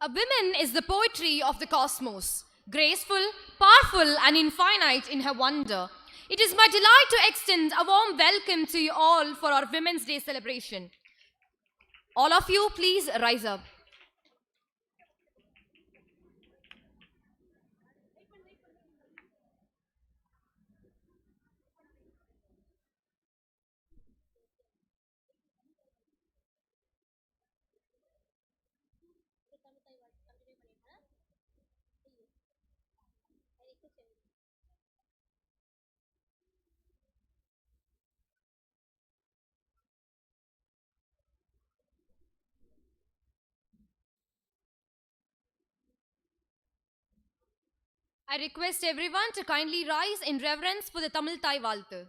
A woman is the poetry of the cosmos, graceful, powerful, and infinite in her wonder. It is my delight to extend a warm welcome to you all for our Women's Day celebration. All of you, please rise up. I request everyone to kindly rise in reverence for the Tamil Thai Valtu.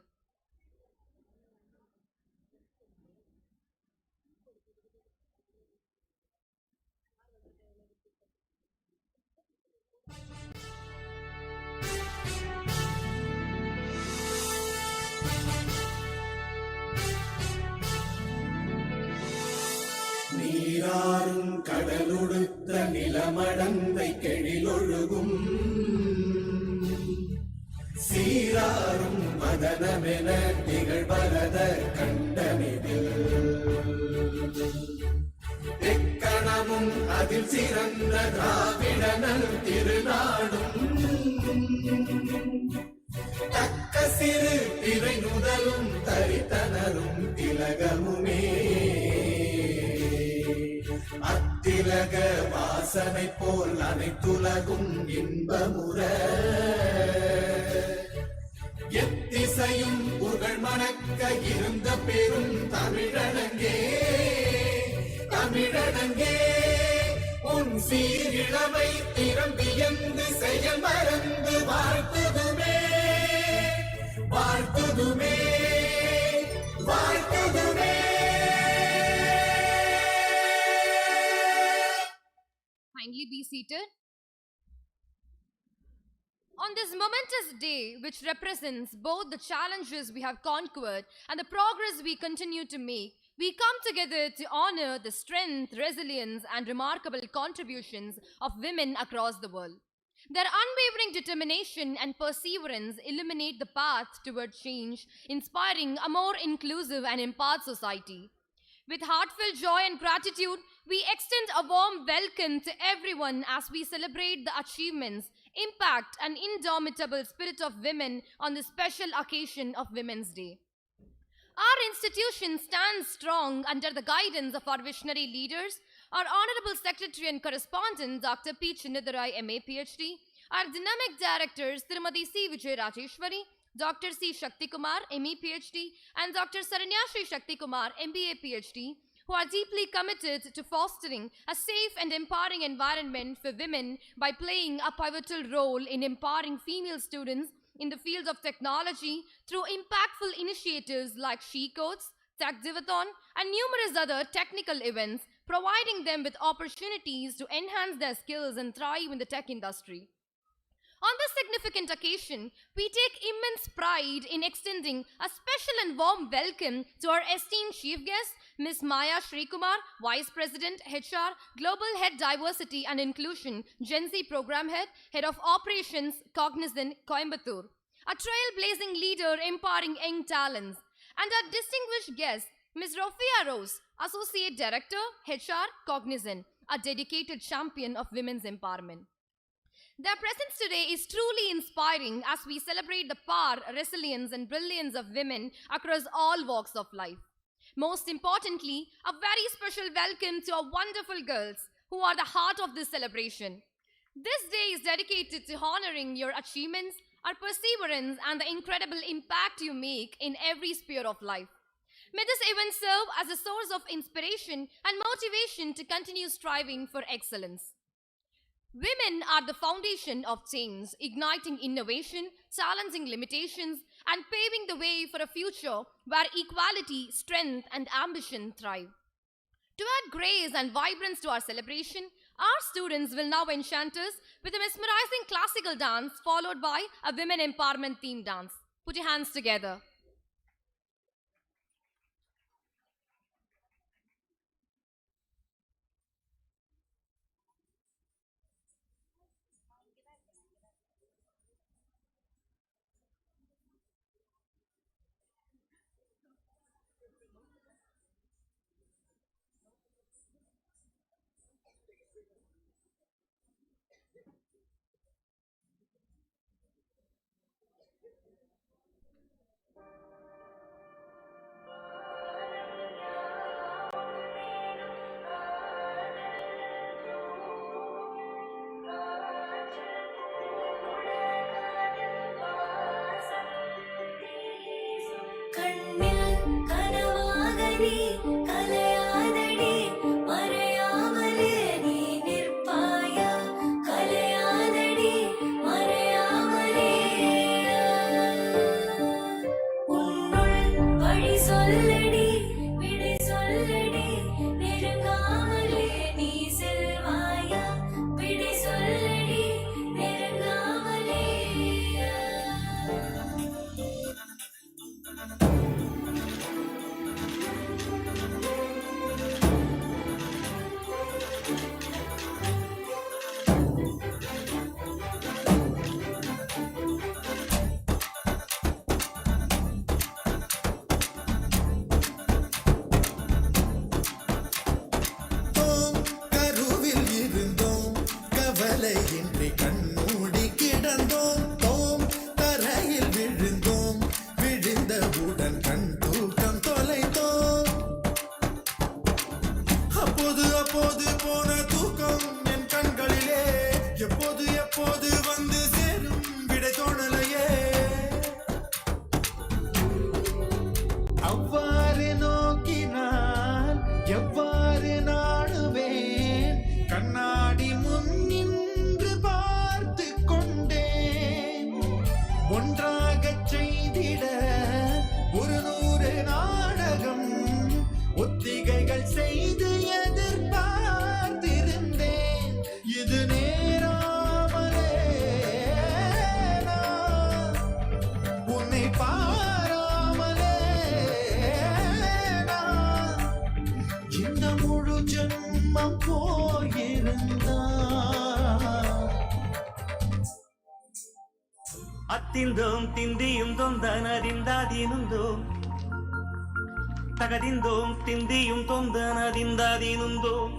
நீராறும் கடலுடுத்த நிலமடந்தை கெழிலொழுகும் சீராறும் மதனமென திகழ்வரத கண்டனிதில் எக்கணமும் அதில் சிறந்த திராவிடனல் திருநாடும் தக்க சிறு திரை நுதலும் தரித்தனரும் திலகமுமே அத்திலக வாசனை போல் அனைத்துலகும் இன்பமுற எத்திசையும் புகழ் மணக்க இருந்த பெரும் தமிழனங்கே தமிழனங்கே உன் சீரிழமை திறம்பியந்து செயல் மறந்து வாழ்த்துதுமே வாழ்த்துதுமே வாழ்த்துதுமே. Kindly be seated. On this momentous day, which represents both the challenges we have conquered and the progress we continue to make, we come together to honor the strength, resilience, and remarkable contributions of women across the world. Their unwavering determination and perseverance illuminate the path toward change, inspiring a more inclusive and empowered society. With heartfelt joy and gratitude, we extend a warm welcome to everyone as we celebrate the achievements, impact, and indomitable spirit of women on this special occasion of Women's Day. Our institution stands strong under the guidance of our visionary leaders, our Honorable Secretary and Correspondent Dr. P. Chinnadurai, MA PhD, our Dynamic Directors Tirumati C. Vijay Rajeshwari, Dr. C. Shakti Kumar, ME PhD, and Dr. Saranyashri Shakti Kumar, MBA PhD, who are deeply committed to fostering a safe and empowering environment for women by playing a pivotal role in empowering female students in the field of technology through impactful initiatives like She Codes, Tech Divathon, and numerous other technical events, providing them with opportunities to enhance their skills and thrive in the tech industry. On this significant occasion, we take immense pride in extending a special and warm welcome to our esteemed chief guest, Ms. Maya Srikumar, Vice President, HR, Global Head Diversity and Inclusion, Gen Z Program Head, Head of Operations, Cognizant, Coimbatore, a trailblazing leader empowering young talents, and our distinguished guest, Ms. Rofia Rose, Associate Director, HR, Cognizant, a dedicated champion of women's empowerment. Their presence today is truly inspiring as we celebrate the power, resilience, and brilliance of women across all walks of life. Most importantly, a very special welcome to our wonderful girls who are the heart of this celebration. This day is dedicated to honoring your achievements, our perseverance, and the incredible impact you make in every sphere of life. May this event serve as a source of inspiration and motivation to continue striving for excellence. Women are the foundation of change, igniting innovation, challenging limitations, and paving the way for a future where equality, strength, and ambition thrive. To add grace and vibrance to our celebration, our students will now enchant us with a mesmerizing classical dance followed by a women empowerment themed dance. Put your hands together. Athinthom திந்தியும் தொந்தனதிந்தாதினுந்தோம் தகதிந்தோம் திந்தியும் தொந்தனதிந்தாதினுந்தோம்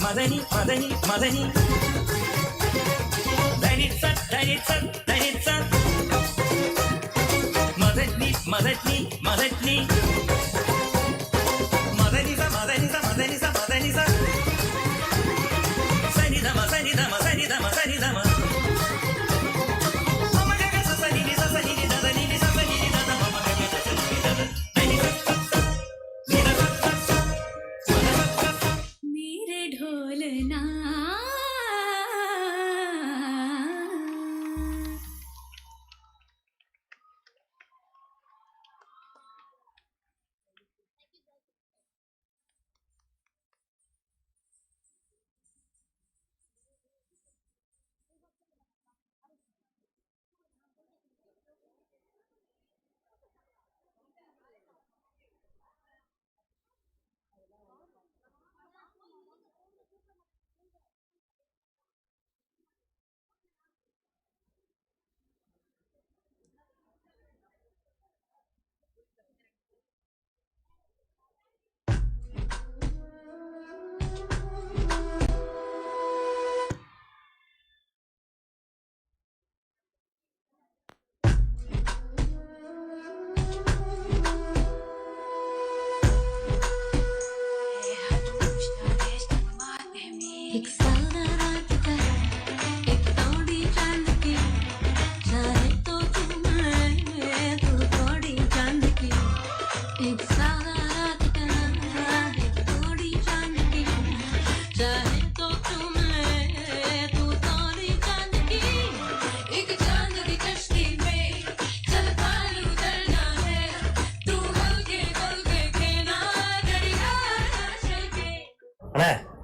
மதனி மதனி மதனி தனிசத் தனிசத் தனிசத் மதனி மதனி மதனி மதனிச மதனிச மதனிச மதனிச சனிதம சனிதம சனிதம சனிதம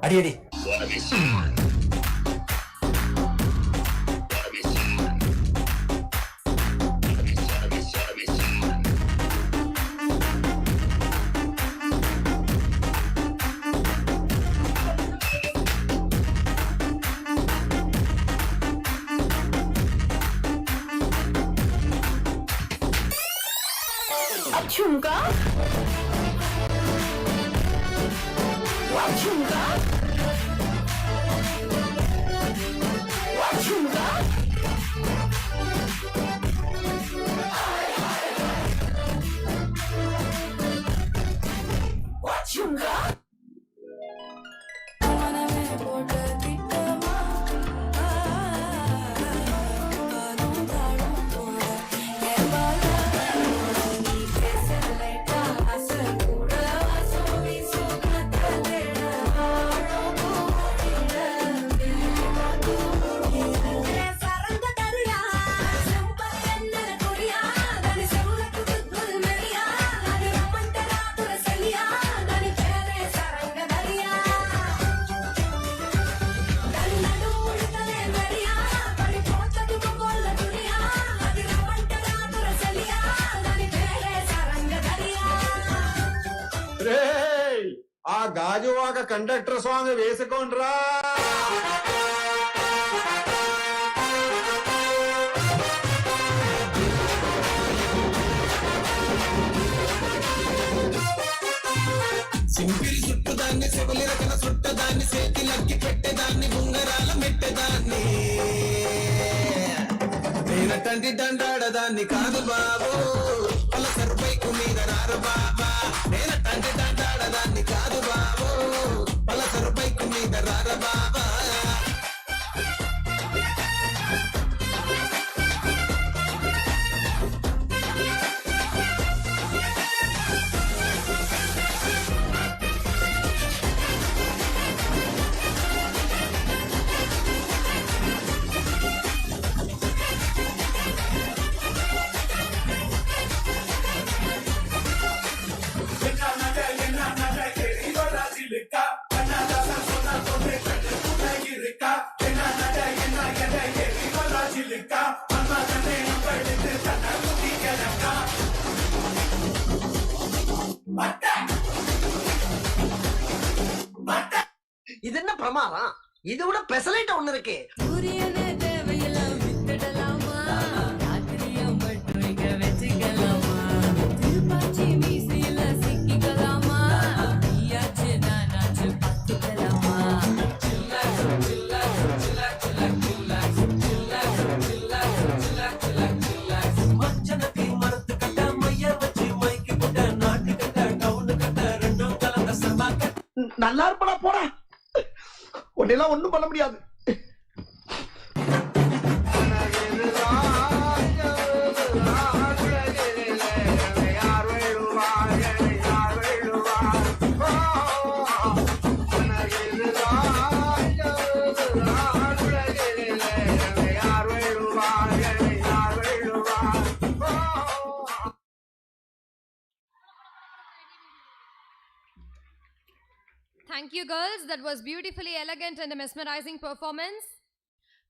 அடி அடி झुमका झुमका झुमका झुमका ఆ Gajuwaka conductor song వేసుకోండ్రా. సింపిరి చుట్టదాన్ని సెవలి రకన చుట్టదాన్ని చేతిలక్కి పెట్టేదాన్ని ఉంగరాల మెట్టేదాన్ని నేనటంటి దండాడదాన్ని కాదు బాబు అలా సర్పైకు మీద రారు బాబా నేనటంటి దండాడదాన్ని కాదు బాబు అలా సర్పైకు మీద రారు బాబా இது என்ன பிரமாதம்? இது விட பெசலைட் ஒண்ணு இருக்கு. நல்லா இருப்படா போடா. உன்னெல்லாம் ஒண்ணும் பண்ண முடியாது. Thank you, girls. That was beautifully elegant and a mesmerizing performance.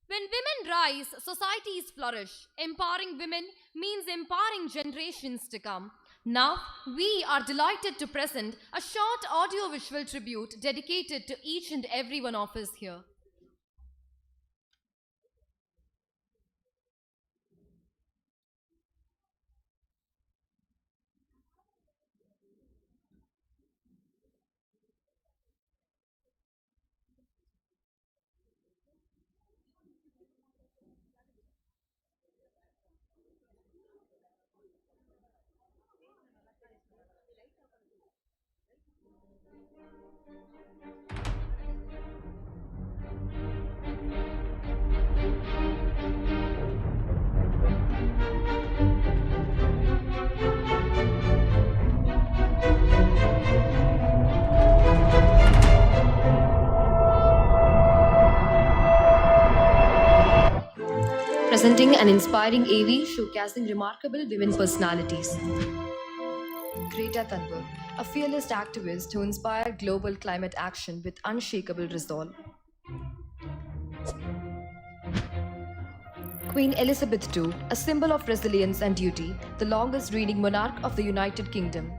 When women rise, societies flourish. Empowering women means empowering generations to come. Now, we are delighted to present a short audio-visual tribute dedicated to each and every one of us here. Presenting an inspiring AV showcasing remarkable women personalities. Greta Thunberg, a fearless activist who inspired global climate action with unshakable resolve. Queen Elizabeth II, a symbol of resilience and duty, the longest reigning monarch of the United Kingdom.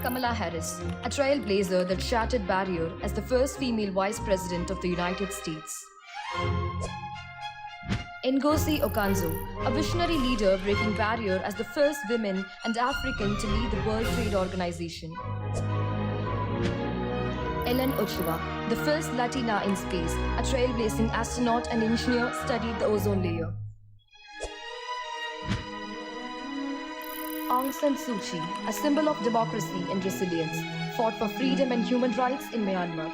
Kamala Harris, a trailblazer that shattered barrier as the first female vice president of the United States. Ngozi Okonjo, a visionary leader breaking barrier as the first woman and African to lead the World Trade Organization. Ellen Ochoa, the first Latina in space, a trailblazing astronaut and engineer, studied the ozone layer. Aung San Suu Kyi, a symbol of democracy and resilience, fought for freedom and human rights in Myanmar.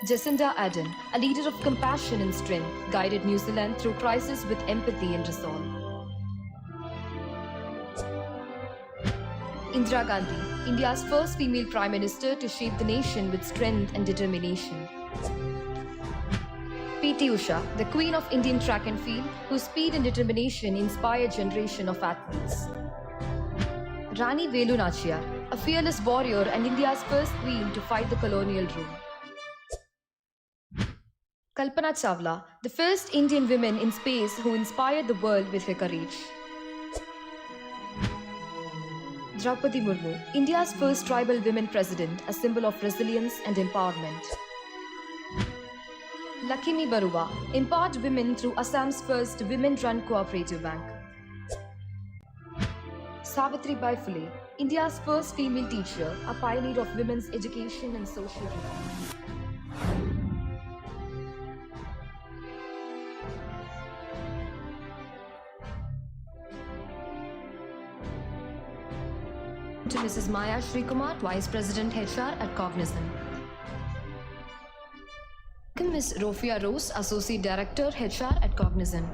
Jacinda Ardern, a leader of compassion and strength, guided New Zealand through crisis with empathy and resolve. Indira Gandhi, India's first female prime minister to shape the nation with strength and determination. P.T. Usha, the queen of Indian track and field, whose speed and determination inspire a generation of athletes. Rani Velu Nachiyar, a fearless warrior and India's first queen to fight the colonial rule. Kalpana Chawla, the first Indian woman in space who inspired the world with her courage. Draupadi Murmu, India's first tribal women president, a symbol of resilience and empowerment. Lakshmi Barua, empowered women through Assam's first women-run cooperative bank. Savitribai Phule, India's first female teacher, a pioneer of women's education and social reform. To Mrs. Maya Srikumar, Vice President HR at Cognizant. Ms. Rofia Rose, Associate Director HR at Cognizant.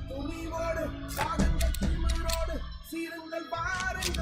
துணிவோடு சாகங்கள் திமிரோடு சீருங்கள் பாருங்கள்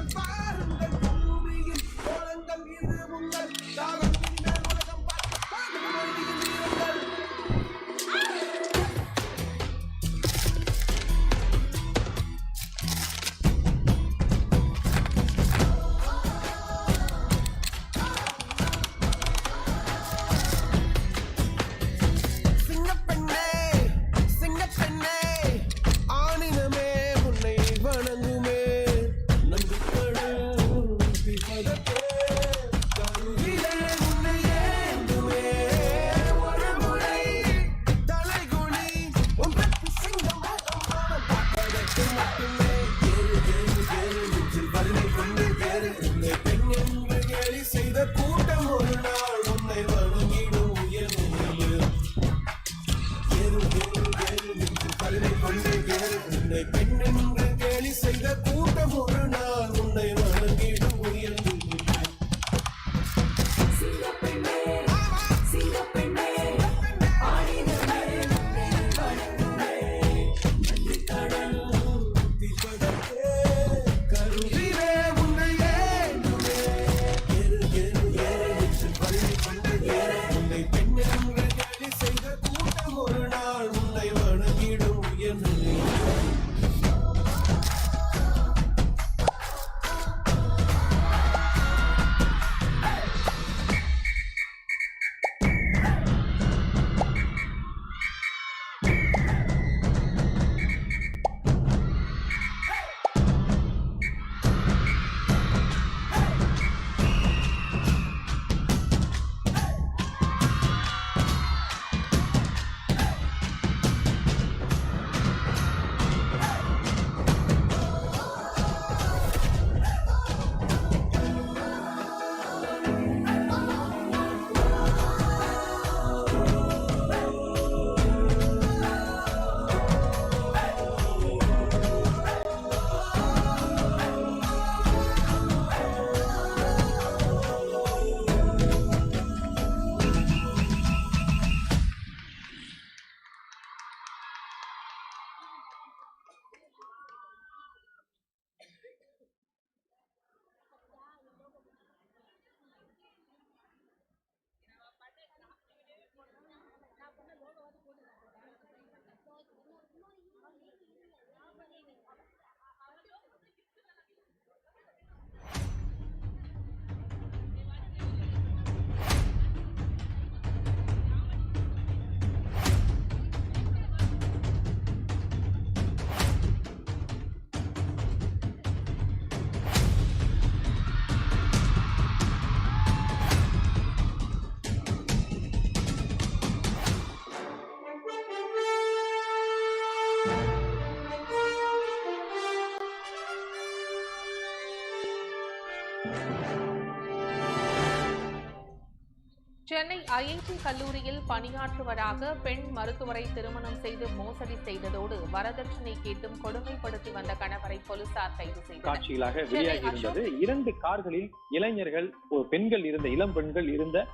Chennai IIT கல்லூரியில் பணியாற்றுவதாக பெண் மருத்துவரை திருமணம் செய்து மோசடி செய்ததோடு வரதட்சணை கேட்டும் கொடுமைப்படுத்தி வந்த கணவரை போலீசார் கைது செய்தனர். காட்சிகளாக வெளியாகி இருந்தது. 2 கார்களில் இளைஞர்கள், பெண்கள் இருந்த, இளம் பெண்கள் இருந்த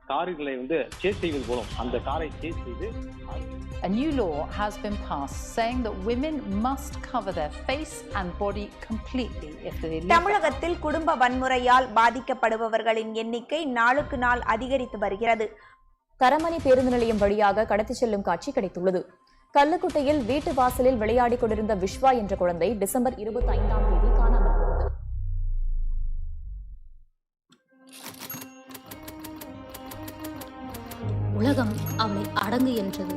கார்களை சேஸ் செய்வது போலும் அந்த காரை சேஸ் செய்து. A new law has been passed saying that women must cover their face and body completely if they live. தமிழகத்தில் குடும்ப வன்முறையால் பாதிக்கப்படுபவர்களின் எண்ணிக்கை நாளுக்கு நாள் அதிகரித்து வருகிறது. தரமணி பேருந்து நிலையம் வழியாக கடத்தி செல்லும் காட்சி கிடைத்துள்ளது. கல்லுக்குட்டையில் வீட்டு வாசலில் விளையாடிக் கொண்டிருந்த விஸ்வா என்ற குழந்தை டிசம்பர் 25ஆம் தேதி காணாமல் போனது. உலகம் அவளை அடங்கு என்றது,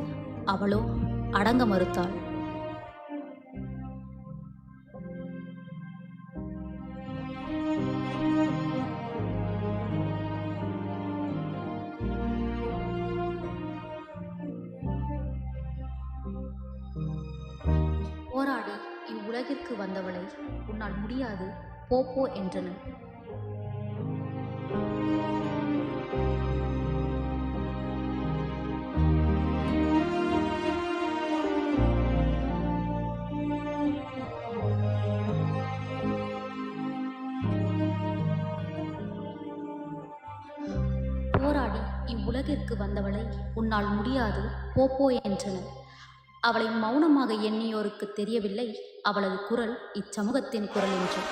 அவளோ அடங்க மறுத்தாள். போராடி இவ்வுலகிற்கு வந்தவளை உன்னால் முடியாது, போ என்றனர். போராடி இவ்வுலகிற்கு வந்தவளை உன்னால் முடியாது, போ என்றனர். அவளை மௌனமாக எண்ணியோருக்கு தெரியவில்லை அவளது குரல் இச்சமூகத்தின் குரல் என்று.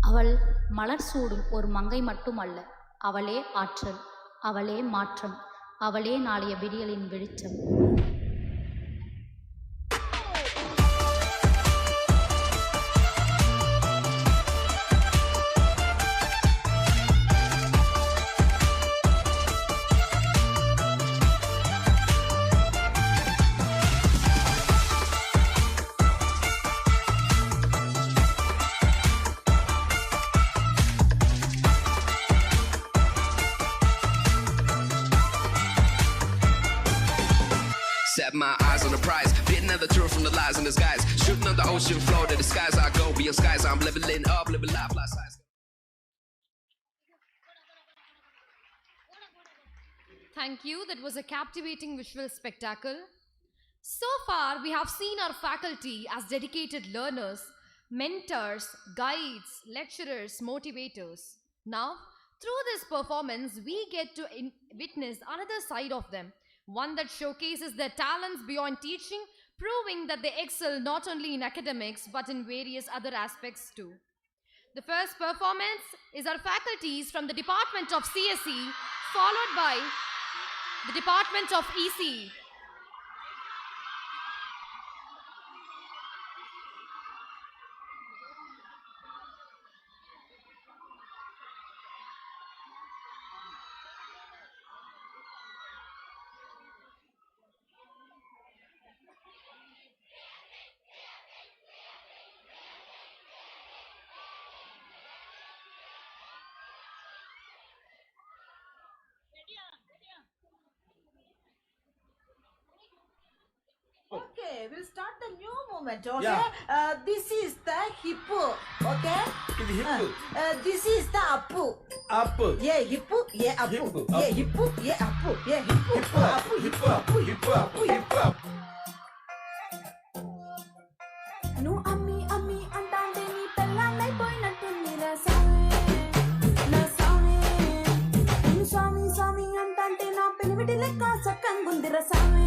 அவள் மலர் சூடும் ஒரு மங்கை மட்டுமல்ல, அவளே ஆற்றல், அவளே மாற்றம், அவளே நாளைய விடியலின் வெளிச்சம். Set my eyes on the prize, getting at the truth from the lies in disguise. Shooting on the ocean floor to the skies I go, beyond skies I'm leveling up, living life life size. Thank you. That was a captivating visual spectacle. So far, we have seen our faculty as dedicated learners, mentors, guides, lecturers, motivators. Now, through this performance, we get to witness another side of them. One that showcases their talents beyond teaching, proving that they excel not only in academics but in various other aspects too. The first performance is our faculties from the Department of CSE, followed by the Department of ECE. Okay, we'll start the new movement. Okay, this is the hippo. Okay, this is the appu. Appu. Yeah, hippo. Yeah, appu. Hippo, Yeah, hippo. Yeah, appu. Yeah, hippo. Hippo, Appu. hippo, appu, hippo, appu, hippo. No, ammi, ammi, antande ni pellanai poinattu nira same. Na same. Nu sami, sami antante na peliviti lekka sakkangundira same.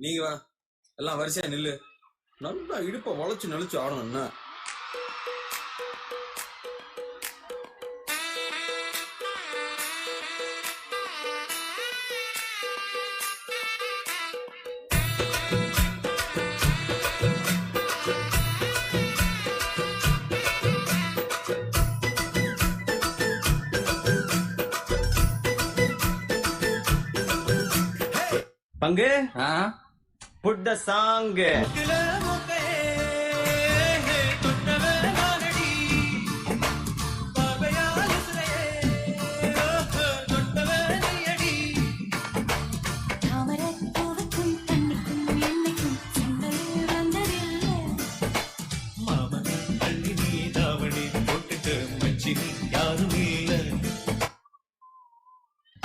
நீங்க வா, எல்லாம் வரிசையா நில்லு. நல்லா இடுப்ப வளைச்சு நெளிச்சு ஆடணும். என்ன பங்கு புட் த சாங்.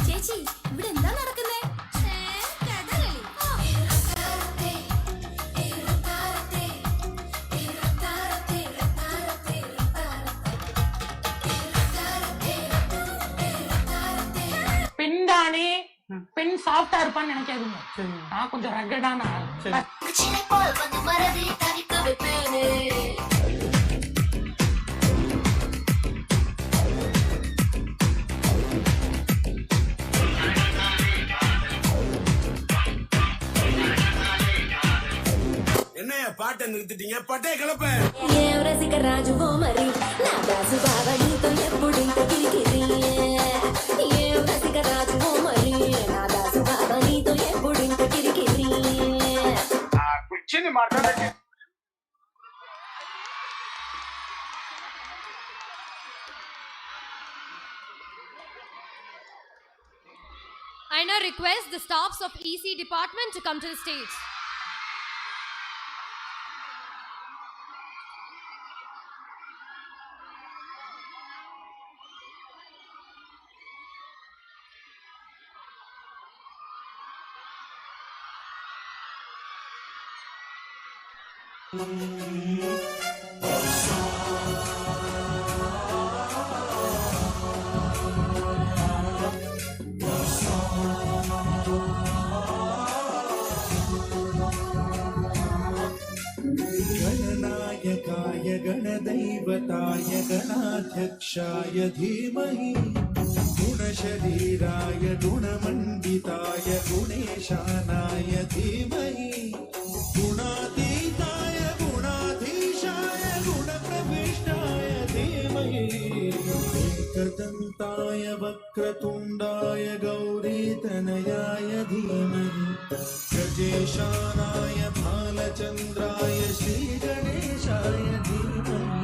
ചേച്ചി ഇവിടെ എന്താ നടക്കുന്നേ? பெண்தானே பெண் சாஃப்டா இருப்பான்னு நினைக்காதுங்க. நான் கொஞ்சம் ரகடான ஆள். என்னைய பாட்டை நிறுத்திட்டீங்க? பட்டே கிளப்ப. I now request the staffs of EC department to come to the stage. गणनायकाय गणदैवताय गणाध्यक्षाय धीमहि गुणशरीराय गुणमण्डिताय गुणेशानाय धीमहि गुणातीताय गुणाधीशाय गुणप्रविष्टाय धीमहि एकदन्ताय वक्रतुण्डाय गौरीतनयाय धीमहि गजेशानाय भालचन्द्राय श्रीगणेशाय धीमहि।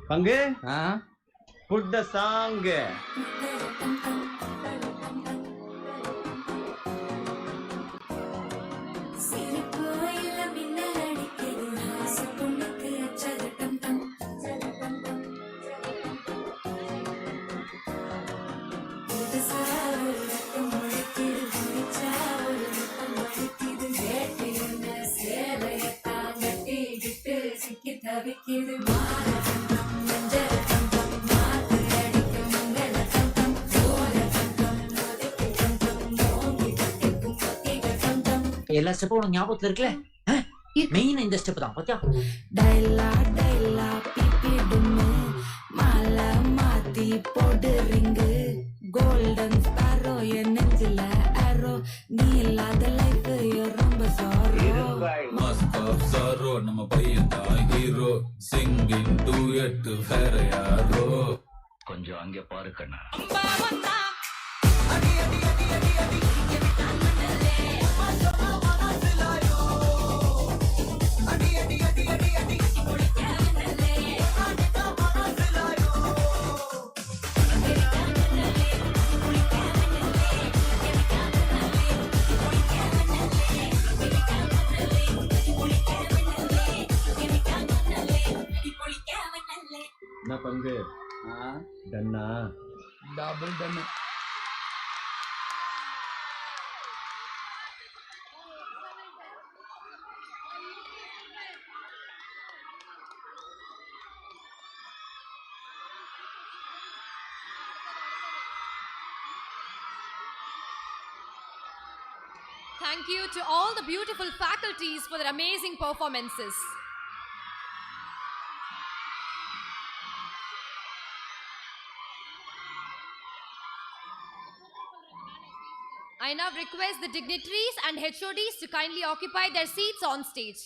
பங்கு புட் த சாங். எல்லா ஸ்டெப்பும் உனக்கு ஞாபகத்துல இருக்குல்ல? மெயின் இந்த ஸ்டெப் தான் பாத்தியா? டைலா டைலா பிபி டுமே மால போடு ரிங்கு கோல்டன் ஸ்பாரோ என் நெஞ்சில ஆரோ நீ இல்லாத லைஃப் ரொம்ப சாரோ மாஸ்க் ஆஃப் சாரோ நம்ம பையன் தான் ஹீரோ சிங்கிங் டூயட் வேற யாரோ கொஞ்சம் அங்கே பாரு கண்ணா என்ன பங்கு டன்னா டபுள் டன்னு Thank you to all the beautiful faculties for their amazing performances. I now request the dignitaries and HODs to kindly occupy their seats on stage.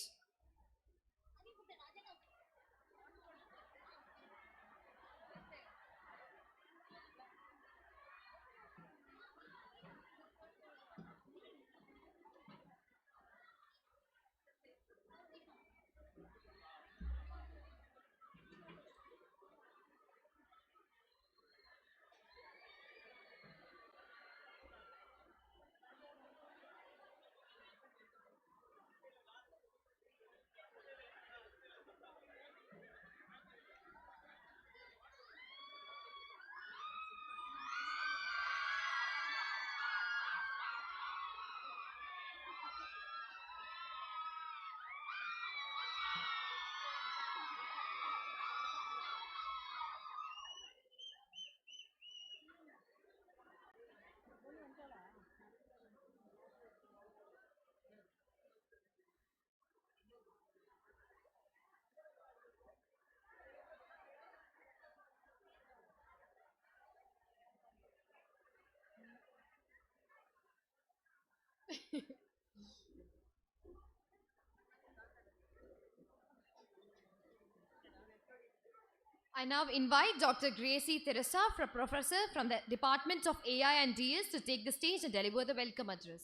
I now invite Dr. Gracie Teresa, Professor from the Department of AI and DS, to take the stage and deliver the welcome address.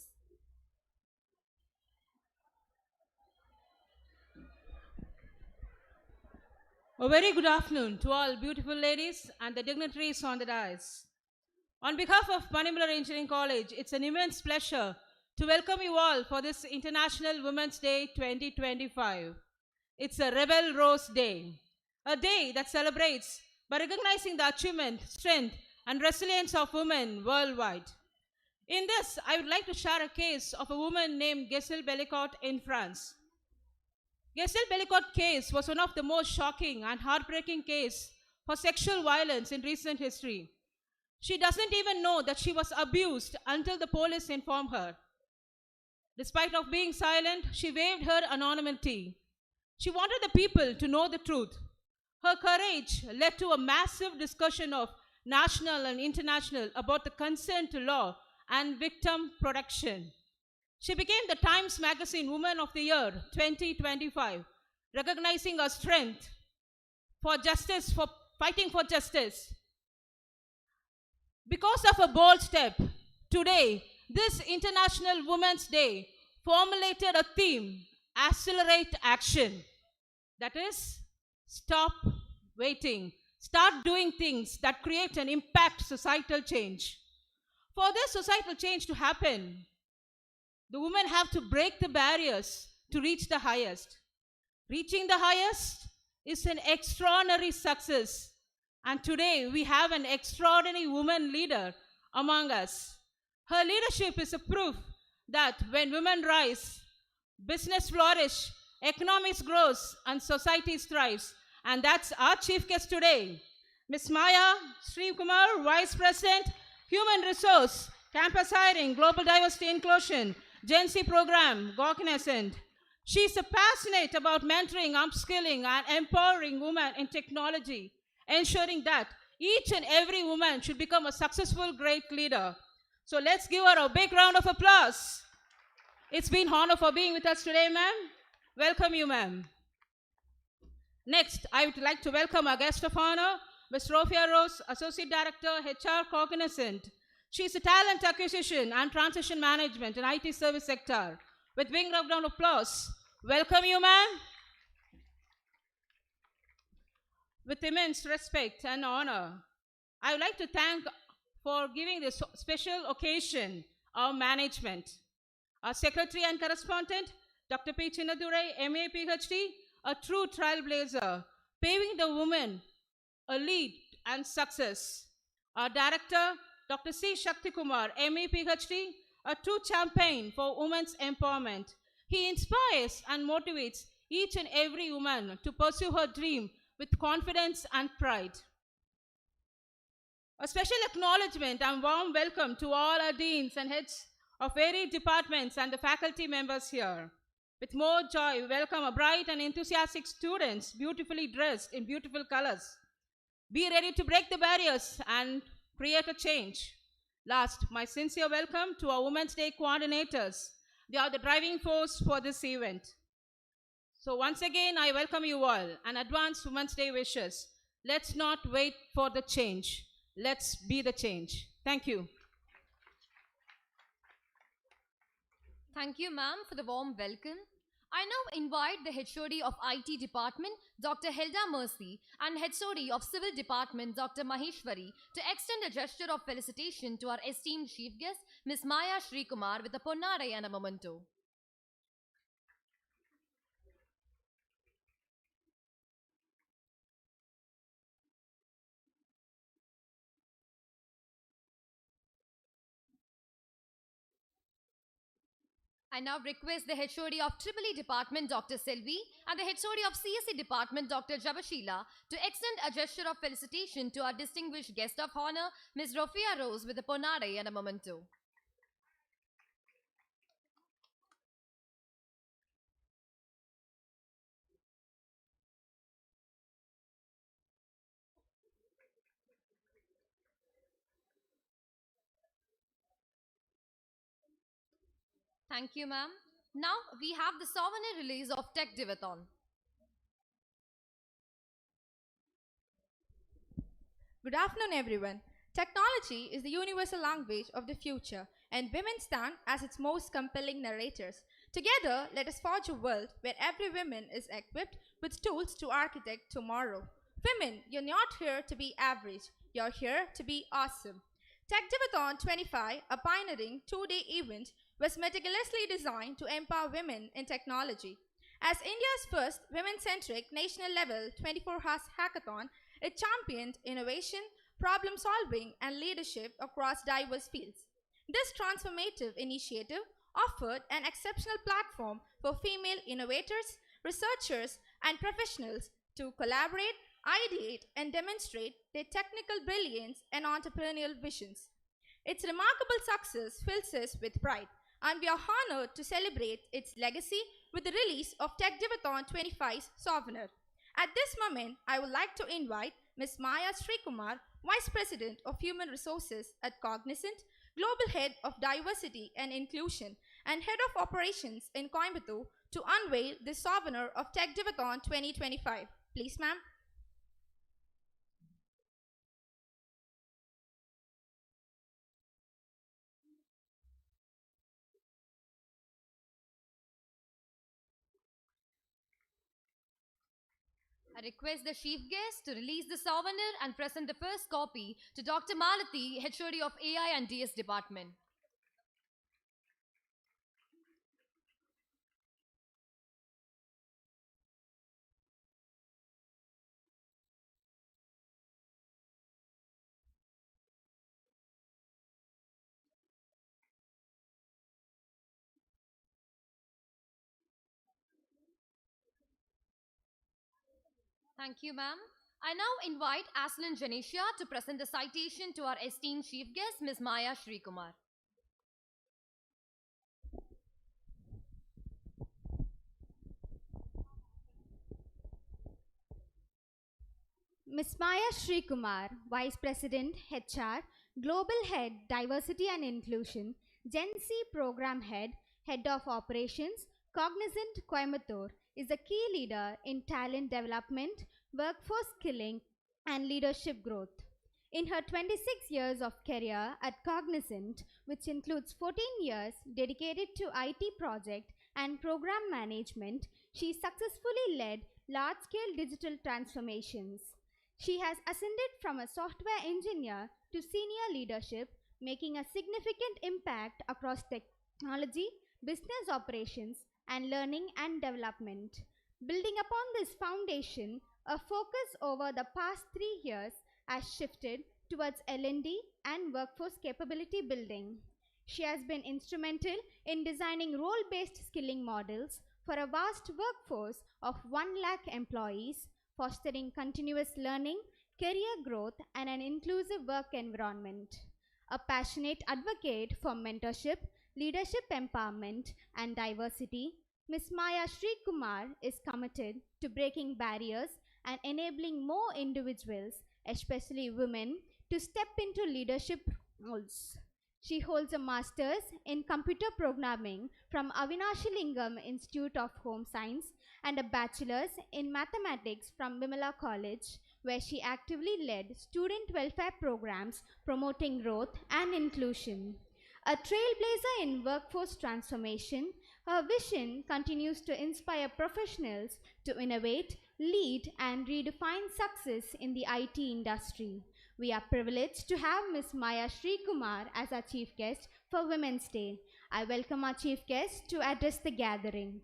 A very good afternoon to all beautiful ladies and the dignitaries on the dais. On behalf of Panimalar Engineering College, it's an immense pleasure to welcome you all for this International Women's Day 2025. It's a Rebel Rose Day, a day that celebrates by recognizing the achievement, strength, and resilience of women worldwide. In this, I would like to share a case of a woman named Gisèle Bellicote in France. Gisèle Bellicote case was one of the most shocking and heartbreaking cases for sexual violence in recent history. She doesn't even know that she was abused until the police informed her. Despite of being silent, she waived her anonymity. She wanted the people to know the truth. Her courage led to a massive discussion of national and international about the consent law and victim protection. She became the Times Magazine Woman of the Year 2025, recognizing her strength for justice, for fighting for justice. Because of a bold step, today, this International Women's Day formulated a theme, accelerate action. That is, stop waiting. Start doing things that create and impact societal change. For this societal change to happen, the women have to break the barriers to reach the highest. Reaching the highest is an extraordinary success. And today we have an extraordinary woman leader among us. Her leadership is a proof that when women rise, business flourish, economics grows, and society thrives. And that's our chief guest today, Ms. Maya Srikumar, Vice President, Human Resource, Campus Hiring, Global Diversity Inclusion, Gen Z Program, Cognizant. She's passionate about mentoring, upskilling, and empowering women in technology, ensuring that Each and every woman should become a successful, great leader. So let's give her a big round of applause. It's been honor for being with us today, ma'am. Welcome you, ma'am. Next, I would like to welcome our guest of honor, Ms. Rofia Rose, Associate Director, HR Cognizant. She is a talent acquisition and transition management in IT service sector. With big round of applause, welcome you, ma'am. With immense respect and honor, I would like to thank for giving this special occasion our management, our secretary and correspondent, Dr. P. Chinnadurai, MA PhD, a true trailblazer, paving the woman a lead and success. Our director, Dr. C. Shakti Kumar, MA PhD, a true champion for women's empowerment. He inspires and motivates each and every woman to pursue her dream with confidence and pride. A special acknowledgement and warm welcome to all our deans and heads of varied departments and the faculty members here. With more joy, we welcome our bright and enthusiastic students, beautifully dressed in beautiful colors. Be ready to break the barriers and create a change. Last, my sincere welcome to our Women's Day coordinators. They are the driving force for this event. So once again, I welcome you all and advance Women's Day wishes. Let's not wait for the change. Let's be the change. Thank you. Thank you, ma'am, for the warm welcome. I now invite the HOD of IT Department, Dr. Hilda Mercy, and HOD of Civil Department, Dr. Maheshwari, to extend a gesture of felicitation to our esteemed chief guest, Ms. Maya Srikumar, with a Ponnarai and a memento. I now request the HOD of EEE Department, Dr. Selvi, and the HOD of CSE Department, Dr. Jabashila, to extend a gesture of felicitation to our distinguished guest of honor, Ms. Rofia Rose, with a Ponnarai and a memento. Thank you, ma'am. Now we have the souvenir release of Tech Divathon. Good afternoon, everyone. Technology is the universal language of the future, and women stand as its most compelling narrators. Together, let us forge a world where every woman is equipped with tools to architect tomorrow. Women, you're not here to be average, you're here to be awesome. Tech Divathon 25, a pioneering two-day event, was meticulously designed to empower women in technology. As India's first women-centric national-level 24-hour hackathon, it championed innovation, problem-solving, and leadership across diverse fields. This transformative initiative offered an exceptional platform for female innovators, researchers, and professionals to collaborate, ideate, and demonstrate their technical brilliance and entrepreneurial visions. Its remarkable success fills us with pride, and we are honored to celebrate its legacy with the release of Tech Divathon 25's souvenir. At this moment, I would like to invite Ms. Maya Srikumar, Vice President of Human Resources at Cognizant, Global Head of Diversity and Inclusion, and Head of Operations in Coimbatore, to unveil the souvenir of Tech Divathon 2025. Please, ma'am. I request the chief guest to release the souvenir and present the first copy to Dr. Malati, HOD of AI and DS Department. Thank you, ma'am. I now invite Aslan Janisha to present the citation to our esteemed chief guest, Ms. Maya Srikumar. Ms. Maya Sri Kumar, Vice President, HR, Global Head, Diversity and Inclusion, Gen Z Program Head, Head of Operations, Cognizant Coimbatore, is a key leader in talent development, workforce skilling, and leadership growth. In her 26 years of career at Cognizant, which includes 14 years dedicated to IT project and program management, she successfully led large-scale digital transformations. She has ascended from a software engineer to senior leadership, making a significant impact across technology, business operations, and learning and development. Building upon this foundation, a focus over the past 3 years has shifted towards L&D and workforce capability building. She has been instrumental in designing role-based skilling models for a vast workforce of 1 lakh employees, fostering continuous learning, career growth, and an inclusive work environment. A passionate advocate for mentorship, leadership empowerment, and diversity, Ms. Maya Sri Kumar is committed to breaking barriers and enabling more individuals, especially women, to step into leadership roles. She holds a master's in computer programming from Avinashi Lingam Institute of Home Science and a bachelor's in mathematics from Panimalar College, where she actively led student welfare programs promoting growth and inclusion. A trailblazer in workforce transformation, her vision continues to inspire professionals to innovate, lead, and redefine success in the IT industry. We are privileged to have Ms. Maya Sri Kumar as our chief guest for Women's Day. I welcome our chief guest to address the gathering.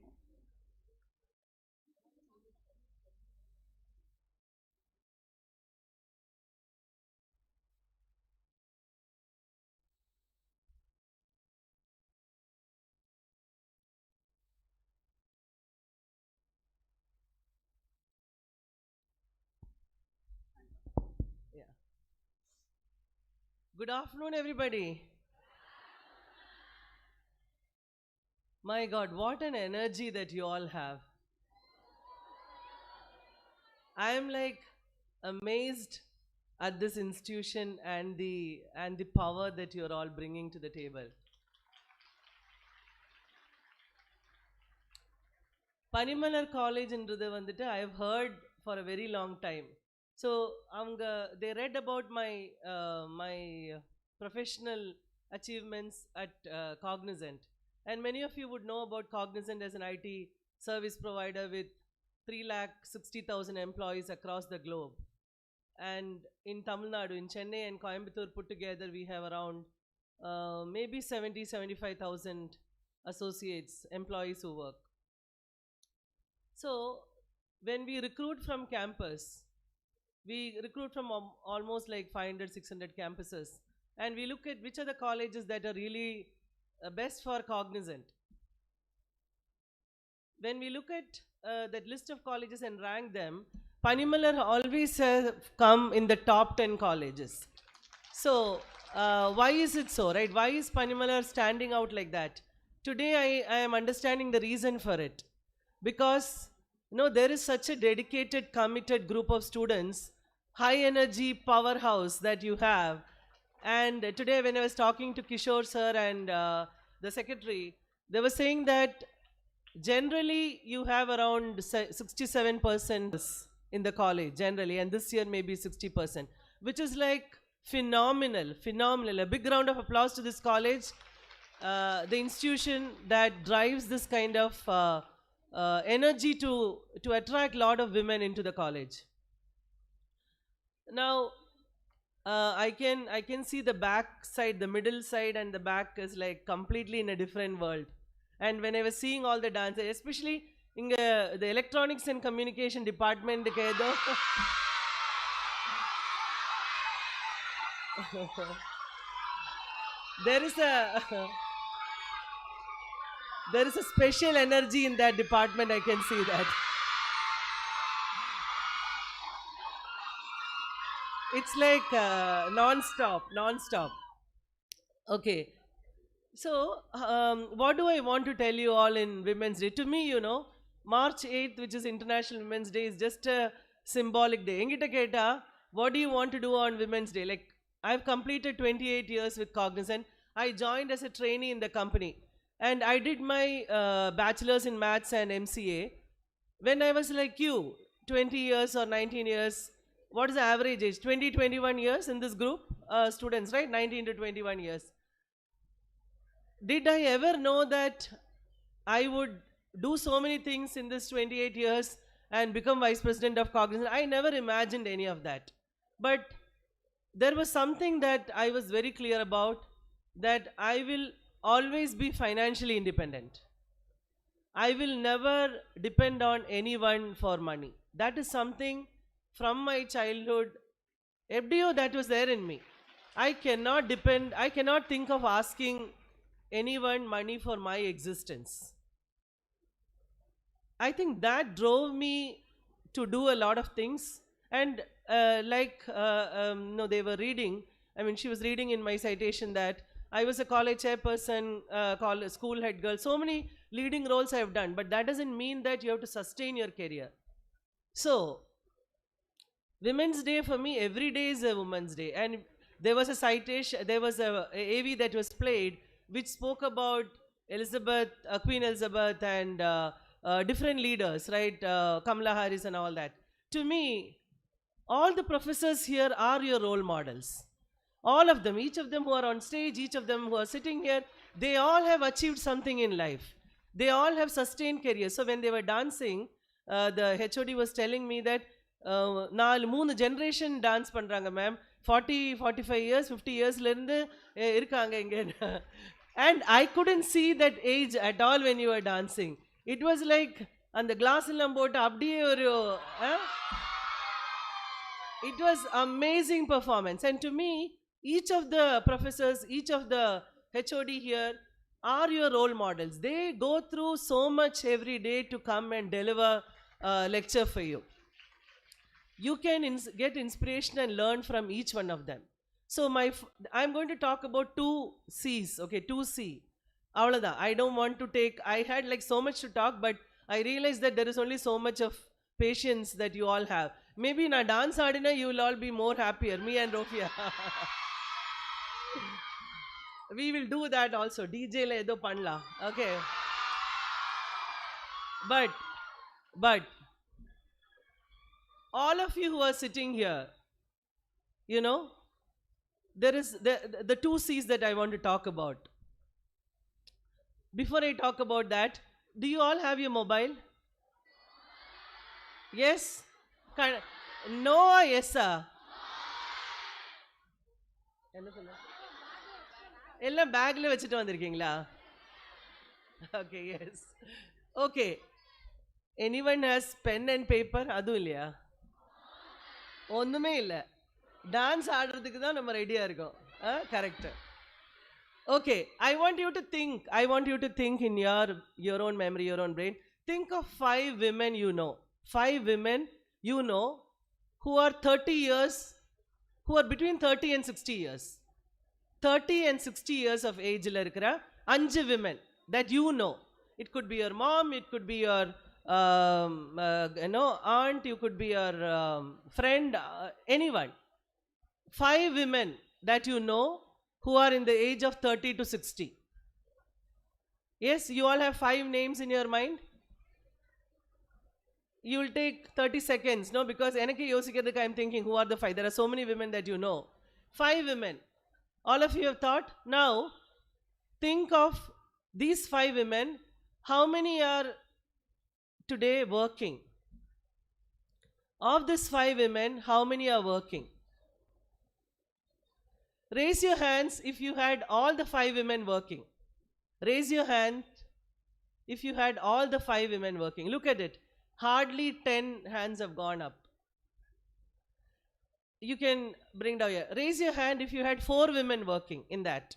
Good afternoon, everybody. My God, what an energy that you all have. I am like amazed at this institution and the power that you're all bringing to the table. Panimalar College என்றது வந்துட்டு I have heard for a very long time. So they read about my professional achievements at Cognizant, and many of you would know about Cognizant as an IT service provider with 360,000 employees across the globe. And in Tamil Nadu, in Chennai and Coimbatore put together, we have around maybe 75,000 associates, employees who work. So when we recruit from campus, we recruit from almost like 500, 600 campuses, and we look at which are the colleges that are really best for Cognizant. When we look at that list of colleges and rank them, Panimalar always come in the top 10 colleges. So why is it so, right? Why is Panimalar standing out like that? Today I am understanding the reason for it. Because there is such a dedicated, committed group of students, high energy powerhouse that you have. And today when I was talking to Kishore sir and the secretary, they were saying that generally you have around 67% in the college generally, and this year maybe 60%, which is like phenomenal. A big round of applause to this college, the institution that drives this kind of energy to attract a lot of women into the college. Now I can see the back side, the middle side, and the back is like completely in a different world. And when I was seeing all the dancers, especially in the electronics and communication department, there is a special energy in that department. I can see that. It's like non-stop. Okay. So what do I want to tell you all in Women's Day? To me, March 8th, which is International Women's Day, is just symbolic day. என்கிட்ட கேட்டா, what do you want to do on Women's Day? Like, I've completed 28 years with Cognizant. I joined as a trainee in the company. And I did my bachelor's in maths and MCA. When I was like you, 20 years or 19 years, what is the average age? 20, 21 years in this group? Students, right? 19 to 21 years. Did I ever know that I would do so many things in this 28 years and become vice president of Cognizant? I never imagined any of that. But there was something that I was very clear about, that I will always be financially independent. I will never depend on anyone for money. That is something from my childhood. FDO, that was there in me. I cannot think of asking anyone money for my existence. I think that drove me to do a lot of things. And they were reading, she was reading in my citation that I was a college chairperson, school head girl, so many leading roles I have done, but that doesn't mean that you have to sustain your career. So, Women's Day for me, every day is a Women's Day. And there was a citation, there was a AV that was played, which spoke about Queen Elizabeth and different leaders, right? Kamala Harris and all that. To me, all the professors here are your role models. All of them, each of them who are on stage, each of them who are sitting here, they all have achieved something in life. They all have sustained careers. So when they were dancing, the HOD was telling me that 4 generation dance பண்றாங்க ma'am, 40, 45 years, 50 years ல இருக்காங்க இங்க. And I couldn't see that age at all when you were dancing. It was like அந்த glass எல்லாம் போட்டு அப்படியே ஒரு it was amazing performance. And to me, each of the professors, each of the HOD here are your role models. They go through so much every day to come and deliver a lecture for you. You can get inspiration and learn from each one of them. So I'm going to talk about 2 C's, okay, 2C. Avladha, I don't want to take, I had like so much to talk, but I realized that there is only so much of patience that you all have. Maybe na dance adina, you will all be more happier, me and Rofia. We will do that also. DJ la edo panla, okay. But all of you who are sitting here, you know, there is the 2 C's that I want to talk about. Before I talk about that, do you all have your mobile? Yes? No, yes sir. என்ன சொல்ல? எல்லாம் பேக்ல வச்சிட்டு வந்திருக்கீங்களா? Okay, yes. Okay. Anyone has pen and paper? அதுவும் இல்லையா? ஒண்ணுமே இல்ல. டான்ஸ் ஆடுறதுக்கு தான் நம்ம ரெடியா இருக்கோம். Correct. Okay, I want you to think in your own memory, your own brain. Think of 5 women you know. 5 women you know who are 30 years, who are between 30 and 60 years. 30 and 60 years of age la irukra 5 women that you know. It could be your mom, it could be your aunt, you could be your friend, anyone. 5 women that you know who are in the age of 30 to 60. Yes, you all have 5 names in your mind. You will take 30 seconds, no, because enake yosikadukku I am thinking who are the 5. There are so many women that you know. 5 women. All of you have thought. Now think of these 5 women. How many are today working? Of these 5 women, how many are working? Raise your hands if you had all the 5 women working. Raise your hand if you had all the 5 women working. Look at it. Hardly 10 hands have gone up. You can bring down here. Raise your hand if you had 4 women working in that.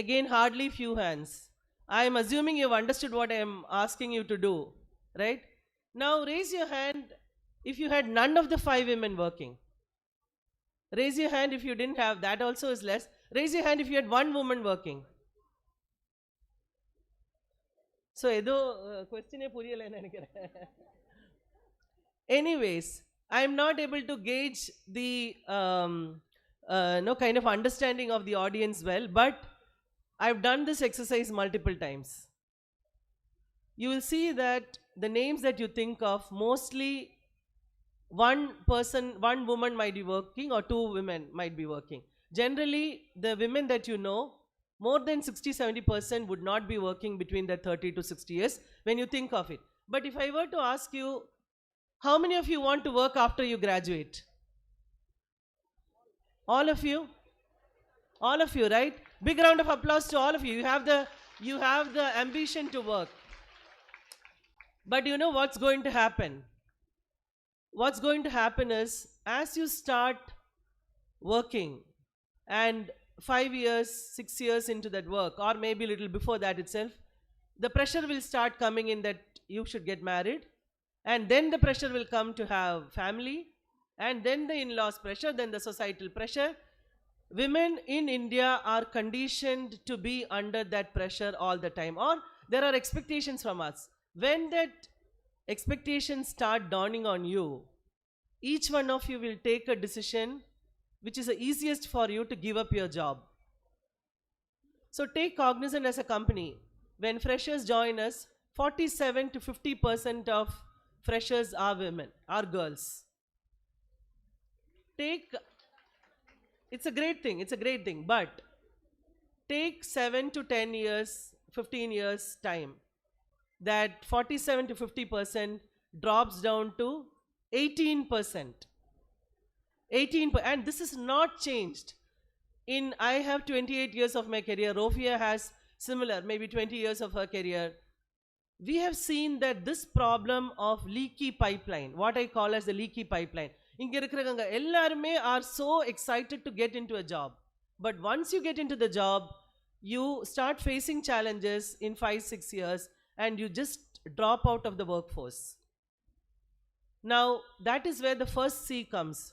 Again, hardly few hands. I am assuming you have understood what I am asking you to do, right? Now raise your hand if you had none of the 5 women working. Raise your hand if you didn't have, that also is less. Raise your hand if you had 1 woman working. So edo question e puriyala nenikiren. Anyways, I am not able to gauge the no kind of understanding of the audience well, but I've done this exercise multiple times. You will see that the names that you think of, mostly one person, one woman might be working or two women might be working. Generally, the women that you know, more than 60-70% would not be working between the 30 to 60 years when you think of it. But if I were to ask you, how many of you want to work after you graduate? All of you? All of you, right? Big round of applause to all of you. You have the ambition to work. But you know what's going to happen? What's going to happen is, as you start working and 5 years, 6 years into that work, or maybe a little before that itself, the pressure will start coming in that you should get married, and then the pressure will come to have family, and then the in-laws pressure, then the societal pressure. Women in India are conditioned to be under that pressure all the time, or there are expectations from us. When that expectations start dawning on you, each one of you will take a decision which is the easiest for you to give up your job. So take Cognizant as a company. When freshers join us, 47 to 50% of freshers are women, are girls. It's a great thing, but take 7 to 10 years, 15 years time, that 47 to 50% drops down to 18%. And this is not changed. I have 28 years of my career. Rofia has similar, maybe 20 years of her career. We have seen that this problem of leaky pipeline, what I call as the leaky pipeline, inga irukravanga ellarume are so excited to get into a job. But once you get into the job, you start facing challenges in 5-6 years, and you just drop out of the workforce. Now, that is where the first C comes.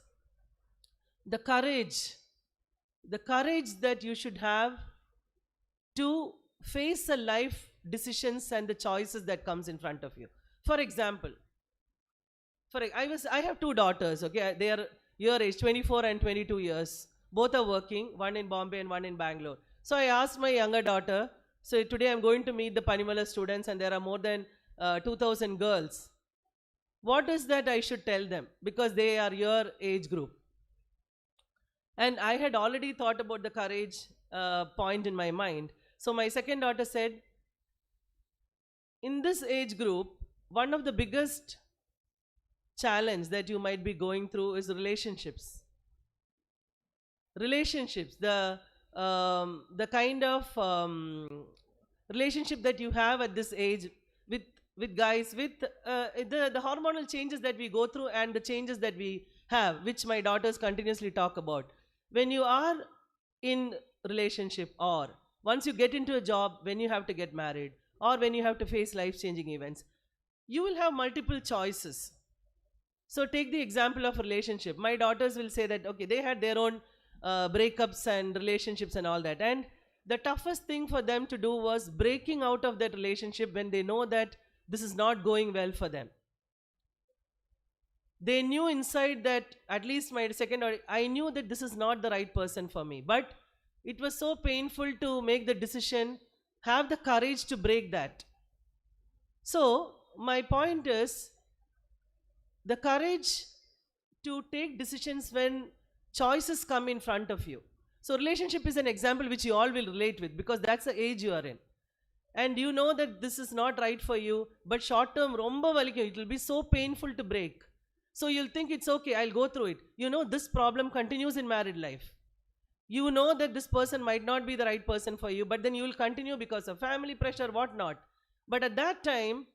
The courage that you should have to face the life decisions and the choices that comes in front of you. For example, I have 2 daughters, okay? They are your age, 24 and 22 years. Both are working, one in Bombay and one in Bangalore. So I asked my younger daughter, so today I'm going to meet the Panimalar students, and there are more than 2,000 girls. What is that I should tell them? Because they are your age group. And I had already thought about the courage point in my mind. So my second daughter said, in this age group, one of the biggest challenge that you might be going through is relationships. The kind of relationship that you have at this age with guys, with the hormonal changes that we go through and the changes that we have, which my daughters continuously talk about. When you are in relationship, or once you get into a job, when you have to get married, or when you have to face life-changing events, you will have multiple choices. So take the example of relationship. My daughters will say that, okay, they had their own breakups and relationships and all that, and the toughest thing for them to do was breaking out of that relationship when they know that this is not going well for them. They knew inside that, at least my second, I knew that this is not the right person for me, but it was so painful to make the decision, have the courage to break that. So my point is, the courage to take decisions when choices come in front of you. So relationship is an example which you all will relate with, because that's the age you are in. And you know that this is not right for you, but short term, romba valikum, it will be so painful to break. So you'll think it's okay, I'll go through it. You know, this problem continues in married life. You know that this person might not be the right person for you, but then you will continue because of family pressure, whatnot. But at that time,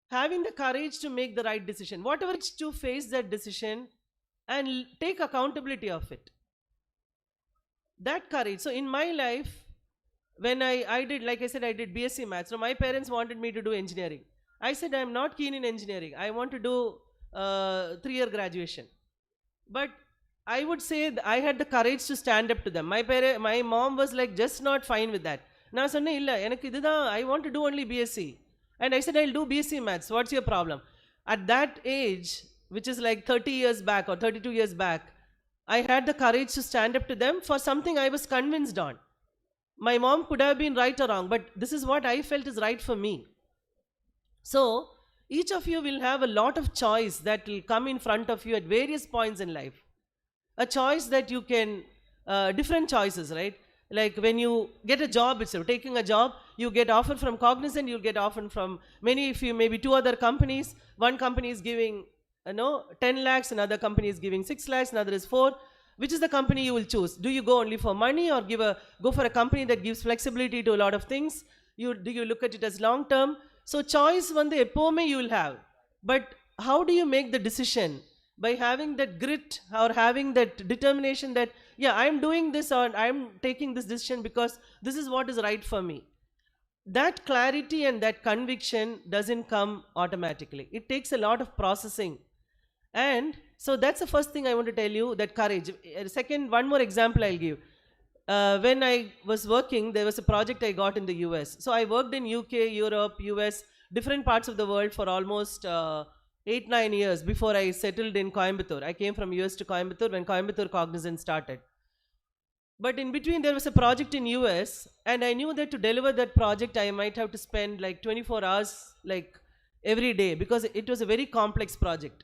having the courage to make the right decision, whatever it's to face that decision and take accountability of it. That courage. So in my life, when I did, like I said, I did BSc Maths. So my parents wanted me to do engineering. I said, I'm not keen in engineering. I want to do 3-year graduation. But I would say I had the courage to stand up to them. My mom was like just not fine with that. Now I said, I want to do only BSc. And I said, I'll do BSc Maths. What's your problem? At that age, which is like 30 years back or 32 years back, I had the courage to stand up to them for something I was convinced on. My mom could have been right or wrong, but this is what I felt is right for me. So, each of you will have a lot of choice that will come in front of you at various points in life. A choice that you can, different choices, right? Like when you get a job itself, taking a job, you get offer from Cognizant, you'll get offer from many, if you maybe 2 other companies. One company is giving 10 lakhs, another company is giving 6 lakhs, another is 4. Which is the company you will choose? Do you go only for money or go for a company that gives flexibility to a lot of things? Do you look at it as long term? So choice one the epome you will have. But how do you make the decision? By having that grit or having that determination that, yeah, I'm doing this or I'm taking this decision because this is what is right for me. That clarity and that conviction doesn't come automatically. It takes a lot of processing. And so that's the first thing I want to tell you, that courage. Second, one more example I'll give. When I was working, there was a project I got in the US. So I worked in UK, Europe, US, different parts of the world for almost 8-9 years before I settled in Coimbatore. I came from US to Coimbatore when Coimbatore Cognizant started. But in between there was a project in US, and I knew that to deliver that project I might have to spend like 24 hours like every day, because it was a very complex project.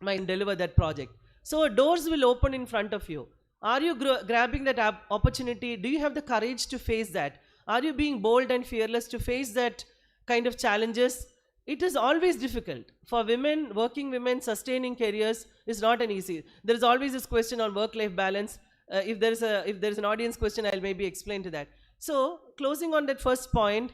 Might deliver that project. So doors will open in front of you. Are you grabbing that opportunity? Do you have the courage to face that? Are you being bold and fearless to face that kind of challenges? It is always difficult. For women, working women, sustaining careers is not an easy. There is always this question on work-life balance. If there is an audience question, I'll maybe explain to that. So closing on that first point,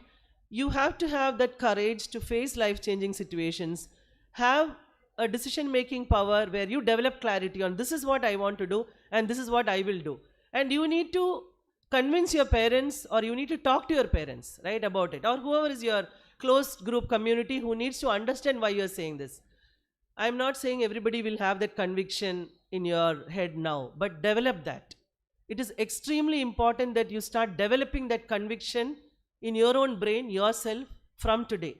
you have to have that courage to face life-changing situations. Have a decision-making power where you develop clarity on this is what I want to do and this is what I will do. And you need to convince your parents, or you need to talk to your parents, right, about it, or whoever is your closed group community who needs to understand why you're saying this. I'm not saying everybody will have that conviction in your head now, but develop that. It is extremely important that you start developing that conviction in your own brain, yourself, from today.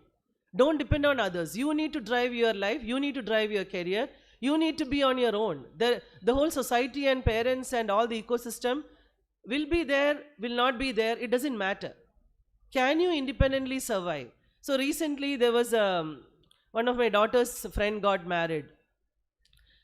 Don't depend on others. You need to drive your life. You need to drive your career. You need to be on your own. The whole society and parents and all the ecosystem will be there, will not be there. It doesn't matter. Can you independently survive? So recently there was one of my daughter's friend got married.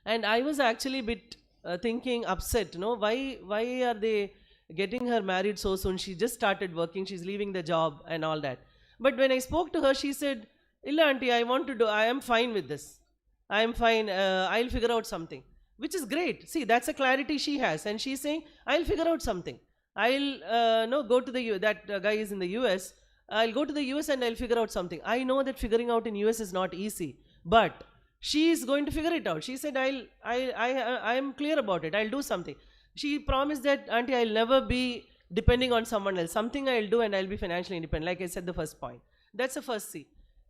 And I was actually a bit thinking upset, why are they getting her married so soon? She just started working. She's leaving the job and all that. But when I spoke to her, she said, Illa auntie, I am fine with this. I am fine. I'll figure out something, which is great. See, that's a clarity she has. And she's saying, I'll figure out something. I'll go to that guy is in the US. I'll go to the US and I'll figure out something. I know that figuring out in US is not easy, but she is going to figure it out. She said, I am clear about it. I'll do something. She promised that, auntie, I'll never be depending on someone else. Something I'll do and I'll be financially independent. Like I said, the first point. That's the first C.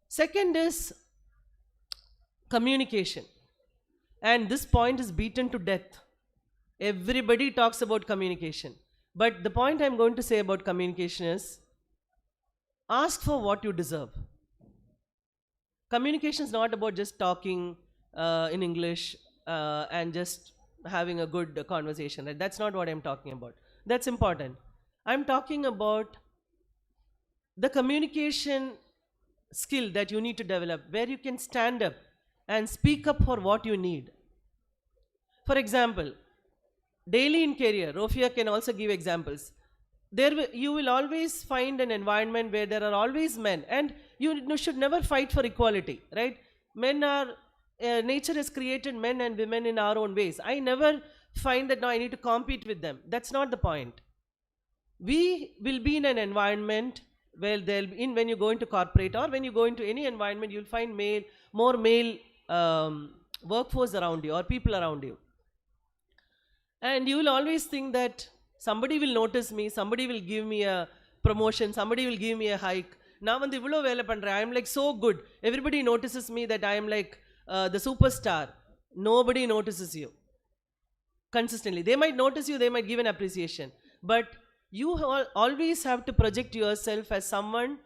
Second is communication. And this point is beaten to death. Everybody talks about communication. But the point I'm going to say about communication is, ask for what you deserve. Communication is not about just talking in English and just having a good conversation. Right? That's not what I'm talking about. That's important. I'm talking about the communication skill that you need to develop, where you can stand up and speak up for what you need. For example, daily in career, Rofia can also give examples. You will always find an environment where there are always men, and you should never fight for equality, right? Men are, nature has created men and women in our own ways. I never find that now I need to compete with them. That's not the point. We will be in an environment where when you go into corporate or when you go into any environment, you'll find more male workforce around you or people around you. And you will always think that somebody will notice me, somebody will give me a promotion, somebody will give me a hike. Now I am like so good. Everybody notices me that I am like the superstar. Nobody notices you consistently. They might notice you, they might give an appreciation. But you always have to project yourself as someone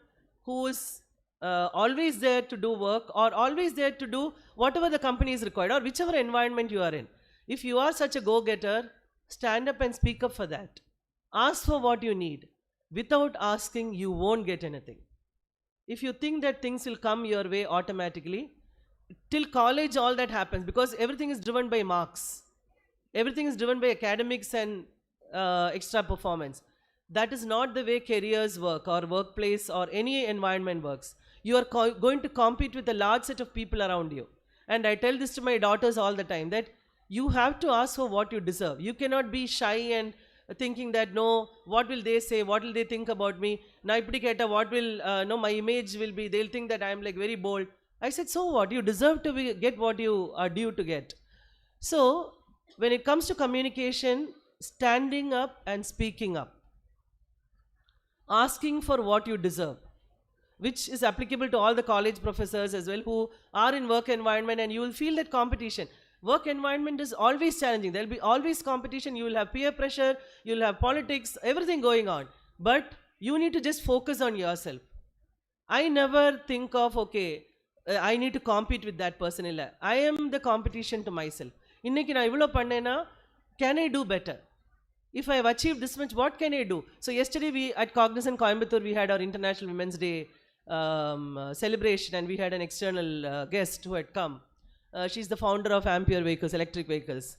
who is always there to do work, or always there to do whatever the company is required, or whichever environment you are in. If you are such a go-getter, stand up and speak up for that. Ask for what you need. Without asking, you won't get anything. If you think that things will come your way automatically, till college all that happens, because everything is driven by marks. Everything is driven by academics and extra performance. That is not the way careers work, or workplace, or any environment works. You are going to compete with a large set of people around you. And I tell this to my daughters all the time, that you have to ask for what you deserve. You cannot be shy and thinking that, no, what will they say, what will they think about me, what will, no, my image will be, they'll think that I'm like very bold. I said, so what? You deserve to get what you are due to get. So when it comes to communication, standing up and speaking up, asking for what you deserve, which is applicable to all the college professors as well who are in work environment, and you will feel that competition. Work environment is always challenging. There will be always competition. You will have peer pressure, you will have politics, everything going on. But you need to just focus on yourself. I never think of, okay, I need to compete with that person. I am the competition to myself. Inneki na ivlo pannena, can I do better? If I have achieved this much, what can I do? So yesterday we at Cognizant Coimbatore, we had our International Women's Day celebration, and we had an external guest who had come. She's the founder of Ampere Vehicles, electric vehicles.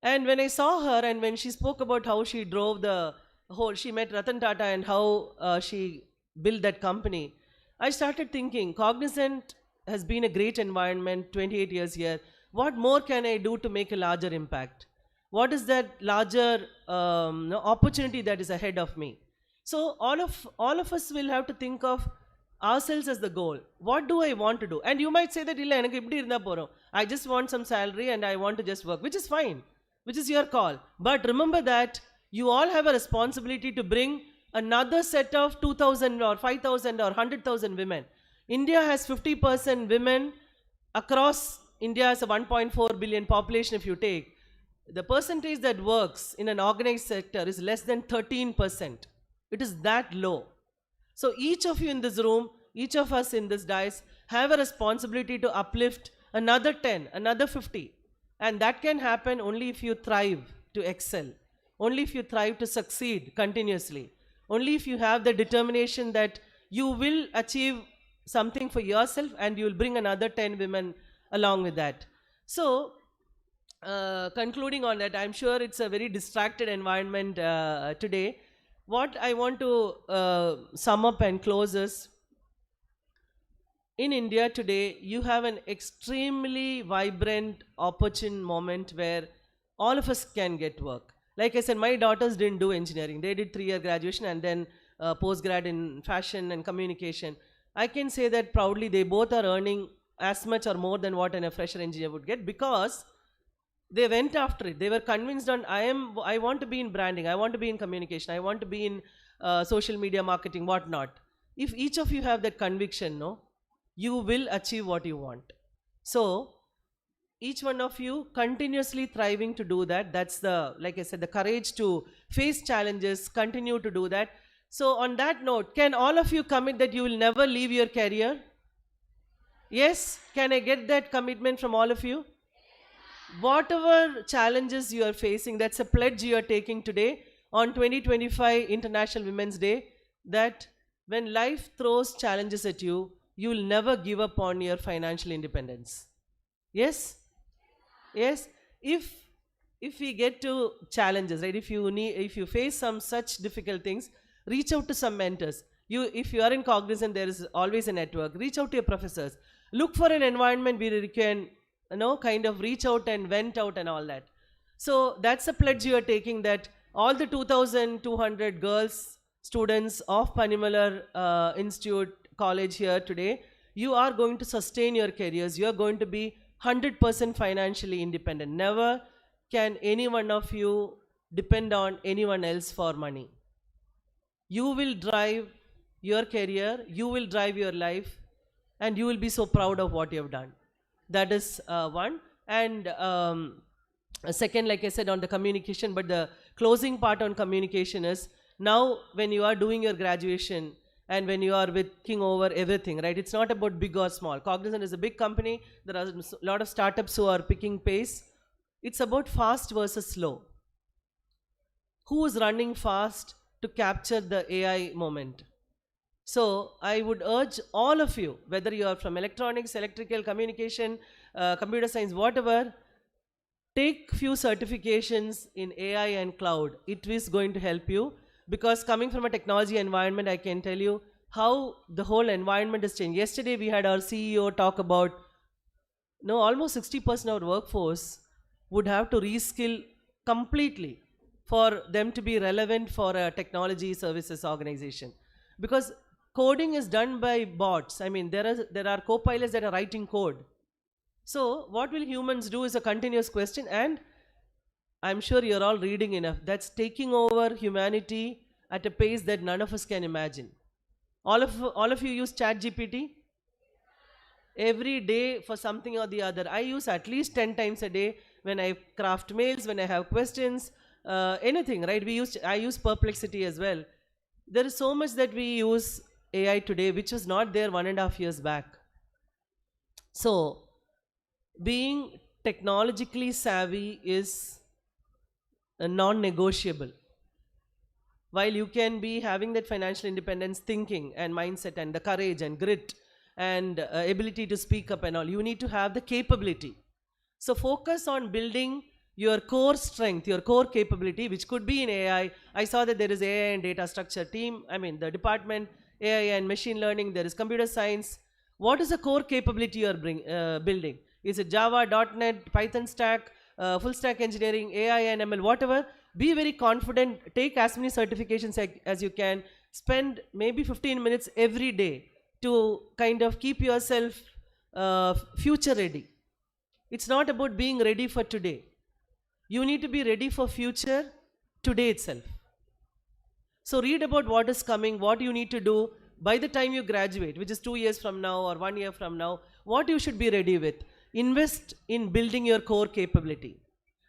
And when I saw her, and when she spoke about how she drove the whole, she met Ratan Tata and how she built that company, I started thinking, Cognizant has been a great environment, 28 years here. What more can I do to make a larger impact? What is that larger opportunity that is ahead of me? So all of us will have to think of ourselves as the goal. What do I want to do? And you might say that I just want some salary and I want to just work, which is fine, which is your call. But remember that you all have a responsibility to bring another set of 2,000 or 5,000 or 100,000 women. India has 50% women across India. Has a 1.4 billion population. If you take the percentage that works in an organized sector is less than 13%. It is that low. So each of you in this room, each of us in this dais have a responsibility to uplift another 10, another 50. And that can happen only if you thrive to excel. Only if you thrive to succeed continuously. Only if you have the determination that you will achieve something for yourself and you will bring another 10 women along with that. So concluding on that, I'm sure it's a very distracted environment today. What I want to sum up and close is, in India today, you have an extremely vibrant, opportune moment where all of us can get work. Like I said, my daughters didn't do engineering. They did 3-year graduation and then postgrad in fashion and communication. I can say that proudly they both are earning as much or more than what a fresher engineer would get, because they went after it. They were convinced on, I want to be in branding, I want to be in communication, I want to be in social media marketing, whatnot. If each of you have that conviction, no, you will achieve what you want. So each one of you continuously thriving to do that. That's the, like I said, the courage to face challenges, continue to do that. So on that note, can all of you commit that you will never leave your career? Yes? Can I get that commitment from all of you? Whatever challenges you are facing, that's a pledge you are taking today on 2025 International Women's Day, that when life throws challenges at you, you will never give up on your financial independence. Yes? Yes? If we get to challenges, right? If you face some such difficult things, reach out to some mentors. If you are in Cognizant, there is always a network. Reach out to your professors. Look for an environment where you can, kind of reach out and vent out and all that. So that's a pledge you are taking, that all the 2,200 girls, students of Panimalar Institute College here today, you are going to sustain your careers. You are going to be 100% financially independent. Never can any one of you depend on anyone else for money. You will drive your career, you will drive your life, and you will be so proud of what you have done. That is one. And second, like I said, on the communication, but the closing part on communication is, now when you are doing your graduation, and when you are with king over everything, right? It's not about big or small. Cognizant is a big company. There are a lot of startups who are picking pace. It's about fast versus slow. Who is running fast to capture the AI moment? So I would urge all of you, whether you are from electronics, electrical, communication, computer science, whatever, take few certifications in AI and cloud. It is going to help you, because coming from a technology environment, I can tell you how the whole environment has changed. Yesterday we had our CEO talk about, almost 60% of our workforce would have to reskill completely for them to be relevant for a technology services organization. Because coding is done by bots. I mean, there are co-pilots that are writing code. So what will humans do is a continuous question, and I'm sure you're all reading enough. That's taking over humanity at a pace that none of us can imagine. All of you use ChatGPT every day for something or the other. I use at least 10 times a day when I craft mails, when I have questions, anything, right? I use Perplexity as well. There is so much that we use AI today which was not there 1.5 years back. So being technologically savvy is non-negotiable. While you can be having that financial independence thinking and mindset and the courage and grit and ability to speak up and all, you need to have the capability. So focus on building your core strength, your core capability, which could be in AI. I saw that there is AI and data structure team, the department, AI and machine learning, there is computer science. What is the core capability you are building? Is it Java, .NET, Python stack, full stack engineering, AI and ML, whatever? Be very confident, take as many certifications as you can, spend maybe 15 minutes every day to kind of keep yourself future ready. It's not about being ready for today. You need to be ready for future today itself. So read about what is coming, what you need to do by the time you graduate, which is 2 years from now or 1 year from now, what you should be ready with. Invest in building your core capability.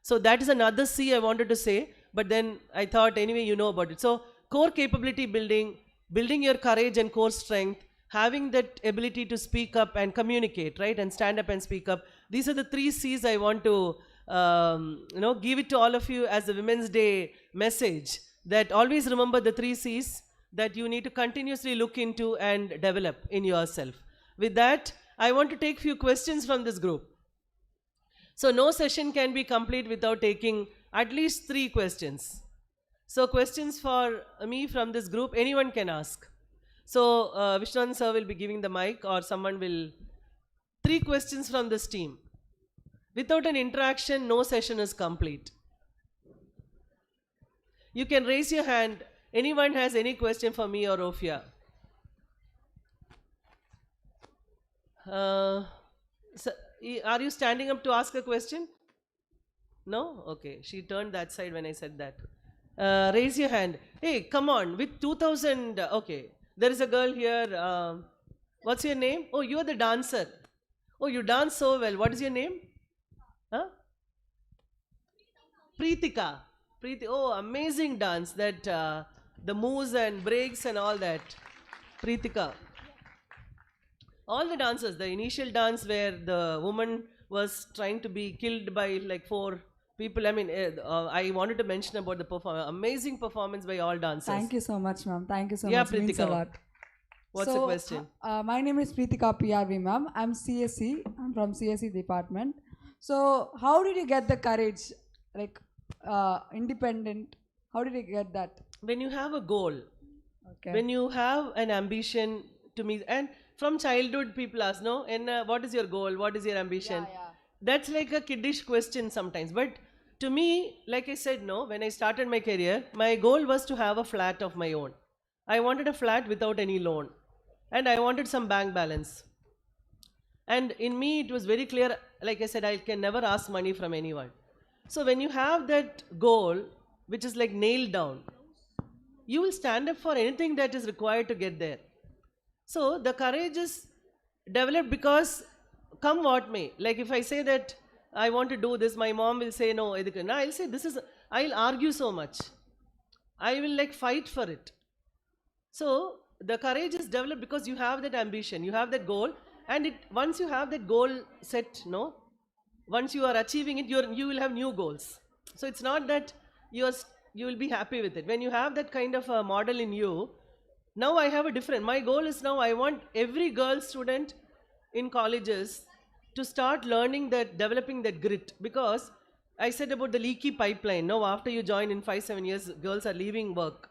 So that is another C I wanted to say, but then I thought anyway you know about it. So core capability building, building your courage and core strength, having that ability to speak up and communicate, right, and stand up and speak up. These are the 3 C's I want to give it to all of you as a Women's Day message, that always remember the 3 C's that you need to continuously look into and develop in yourself. With that, I want to take few questions from this group. So no session can be complete without taking at least 3 questions. So questions for me from this group, anyone can ask. So Vishwanathan sir will be giving the mic, or someone will. 3 questions from this team. Without an interaction, no session is complete. You can raise your hand. Anyone has any question for me or Ophia? So, are you standing up to ask a question? No? Okay. She turned that side when I said that. Raise your hand. Hey, come on. With 2000, okay. There is a girl here. What's your name? Oh, you are the dancer. Oh, you dance so well. What is your name? Huh? Preetika. Oh, amazing dance. That the moves and breaks and all that. Preetika. All the dances, the initial dance where the woman was trying to be killed by like 4 people. I wanted to mention about the performance. Amazing performance by all dancers. Thank you so much, ma'am. Thank you so yeah, much. Preetika. Means a lot. What's the question? My name is Preetika PRV, ma'am. I'm CSE. I'm from CSE department. So how did you get the courage, like independent? How did you get that? When you have a goal, okay. When you have an ambition to meet, and from childhood people ask, no, and what is your goal? What is your ambition? Yeah. That's like a kiddish question sometimes. But to me, like I said, no, when I started my career, my goal was to have a flat of my own. I wanted a flat without any loan. And I wanted some bank balance. And in me, it was very clear, like I said, I can never ask money from anyone. So when you have that goal, which is like nailed down, you will stand up for anything that is required to get there. So the courage is developed because come what may. Like if I say that I want to do this, my mom will say no. I'll say this is, I'll argue so much. I will like fight for it. So the courage is developed because you have that ambition, you have that goal, and once you have that goal set, no, once you are achieving it, you will have new goals. So it's not that you will be happy with it. When you have that kind of a model in you, now I have a different, my goal is now I want every girl student in colleges to start learning that, developing that grit, because I said about the leaky pipeline. Now after you join in 5-7 years, girls are leaving work.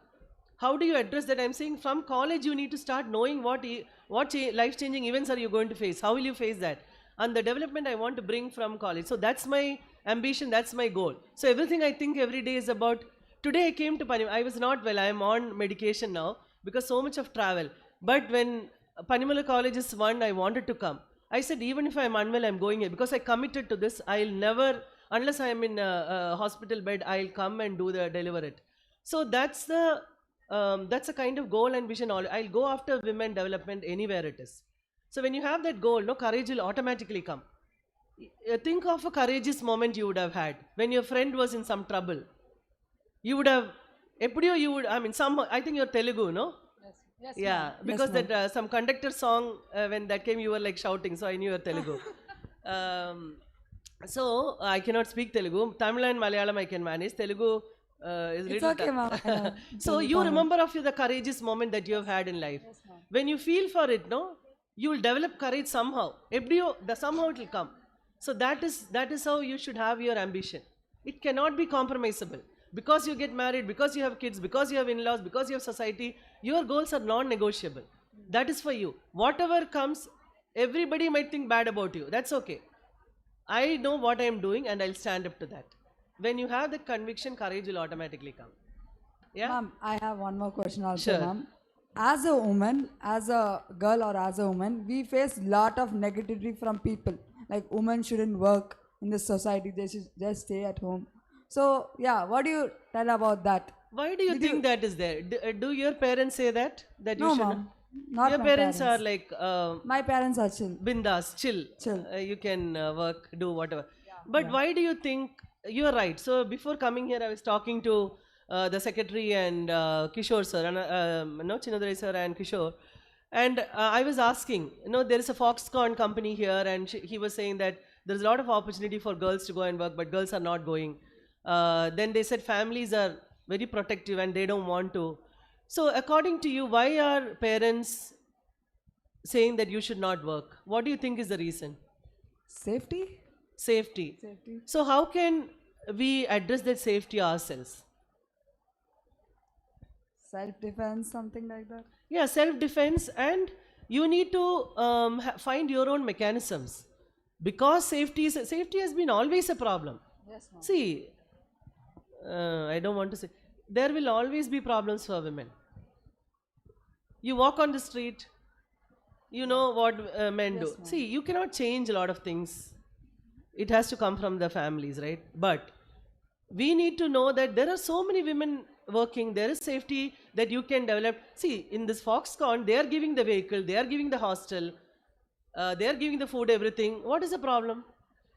How do you address that? I'm saying from college you need to start knowing what life-changing events are you going to face. How will you face that? And the development I want to bring from college. So that's my ambition, that's my goal. So everything I think every day is about, today I came to Panimalar. I was not well, I am on medication now because so much of travel. But when Panimalar College is one, I wanted to come. I said even if I'm unwell, I'm going here because I committed to this. I'll never, unless I am in a hospital bed, I'll come and deliver it. So that's the kind of goal and vision. I'll go after women development anywhere it is. So when you have that goal, no, courage will automatically come. Think of a courageous moment you would have had when your friend was in some trouble. You would have, I mean, I think you're Telugu, no? Yes, yeah, because that some conductor song, when that came, you were like shouting, so I knew you're Telugu. So I cannot speak Telugu. Tamil and Malayalam I can manage. Telugu is It's little okay, ma'am. So you remember of the courageous moment that you have had in life. Yes, ma'am. When you feel for it, no, you will develop courage somehow. Somehow it will come. So that is how you should have your ambition. It cannot be compromisable. Because you get married, because you have kids, because you have in-laws, because you have society, your goals are non-negotiable. That is for you. Whatever comes, everybody might think bad about you. That's okay. I know what I am doing and I'll stand up to that. When you have that conviction, courage will automatically come. Yeah? Ma'am, I have one more question also, Sure. ma'am. As a woman, as a girl or as a woman, we face lot of negativity from people. Like women shouldn't work in this society, they should just stay at home. So, yeah, what do you tell about that? Why do you think that is there? Do your parents say that? That No, you should ma'am. Not your my parents are like my parents are chill. bindas, chill. Chill. You can work, do whatever. But why do you think, you are right. So before coming here, I was talking to the secretary and Kishore sir, and Chinnadurai sir and Kishore. And I was asking, there is a Foxconn company here, and he was saying that there's a lot of opportunity for girls to go and work, but girls are not going. Then they said families are very protective and they don't want to. So according to you, why are parents saying that you should not work? What do you think is the reason? Safety? Safety. So how can we address that safety ourselves? Self-defense, something like that? Yeah, self-defense, and you need to find your own mechanisms. Because safety has been always a problem. Yes, ma'am. See, I don't want to say, there will always be problems for women. You walk on the street, you know what men do. ma'am. See, you cannot change a lot of things. It has to come from the families, right? But we need to know that there are so many women working, there is safety that you can develop. See, in this Foxconn, they are giving the vehicle, they are giving the hostel, they are giving the food, everything. What is the problem?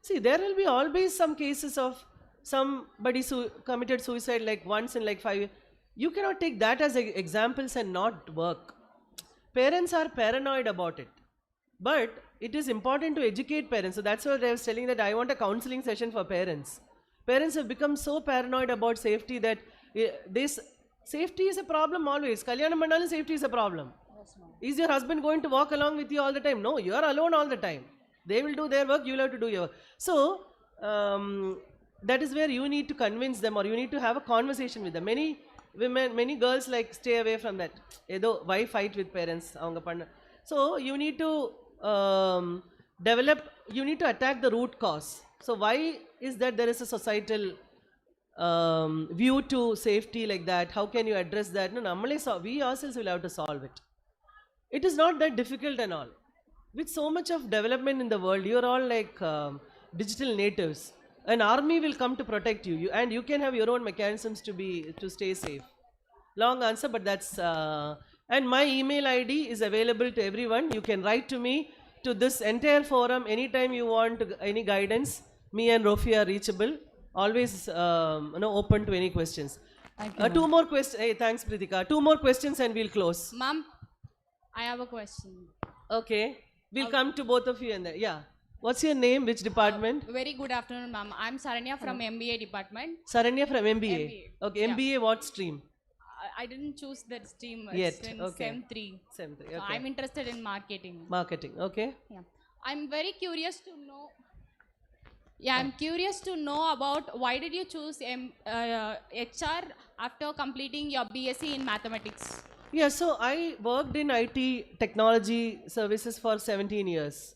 See, there will be always some cases of somebody committed suicide like once in like 5 years. You cannot take that as examples and not work. Parents are paranoid about it. But it is important to educate parents. So that's what I was telling, that I want a counseling session for parents. Parents have become so paranoid about safety that safety is a problem always. Kalyana Mandala, safety is a problem. Is your husband going to walk along with you all the time? No, you are alone all the time. They will do their work, you will have to do your work. So, that is where you need to convince them, or you need to have a conversation with them. Many women, many girls like stay away from that. Why fight with parents? So, you need to you need to attack the root cause. So, why is that there is a societal view to safety like that? How can you address that? No, we ourselves will have to solve it. It is not that difficult and all. With so much of development in the world, you are all like digital natives. An army will come to protect you, and you can have your own mechanisms to stay safe. Long answer, but that's and my email ID is available to everyone. You can write to me, to this entire forum, anytime you want any guidance. Me and Rofi are reachable. Always open to any questions. Thank you, Two more questions. Hey, thanks, Pritika. Two more questions and we'll close. Ma'am, I have a question. Okay, we'll come to both of you and then, yeah. What's your name? Which department? Very good afternoon, ma'am. I'm Saranya from MBA department. Saranya from MBA. MBA. Okay, Yeah. MBA what stream? I didn't choose that stream. Yet, It's in okay. SEM 3. SEM 3, So okay. I'm interested in marketing. Marketing, okay. Yeah. I'm very curious to know. Yeah, I'm curious to know about why did you choose HR after completing your BSc in mathematics? Yeah, so I worked in IT technology services for 17 years.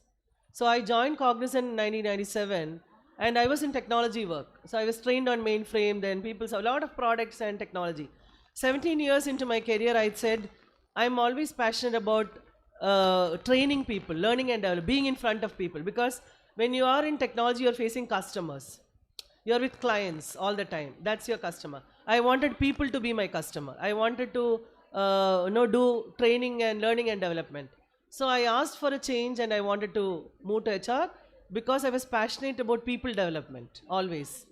So I joined Cognizant in 1997 and I was in technology work. So I was trained on mainframe, then people saw a lot of products and technology. 17 years into my career, I said, I'm always passionate about training people, learning and developing, being in front of people. Because when you are in technology, you're facing customers. You're with clients all the time. That's your customer. I wanted people to be my customer. I wanted to do training and learning and development. So I asked for a change and I wanted to move to HR because I was passionate about people development, always.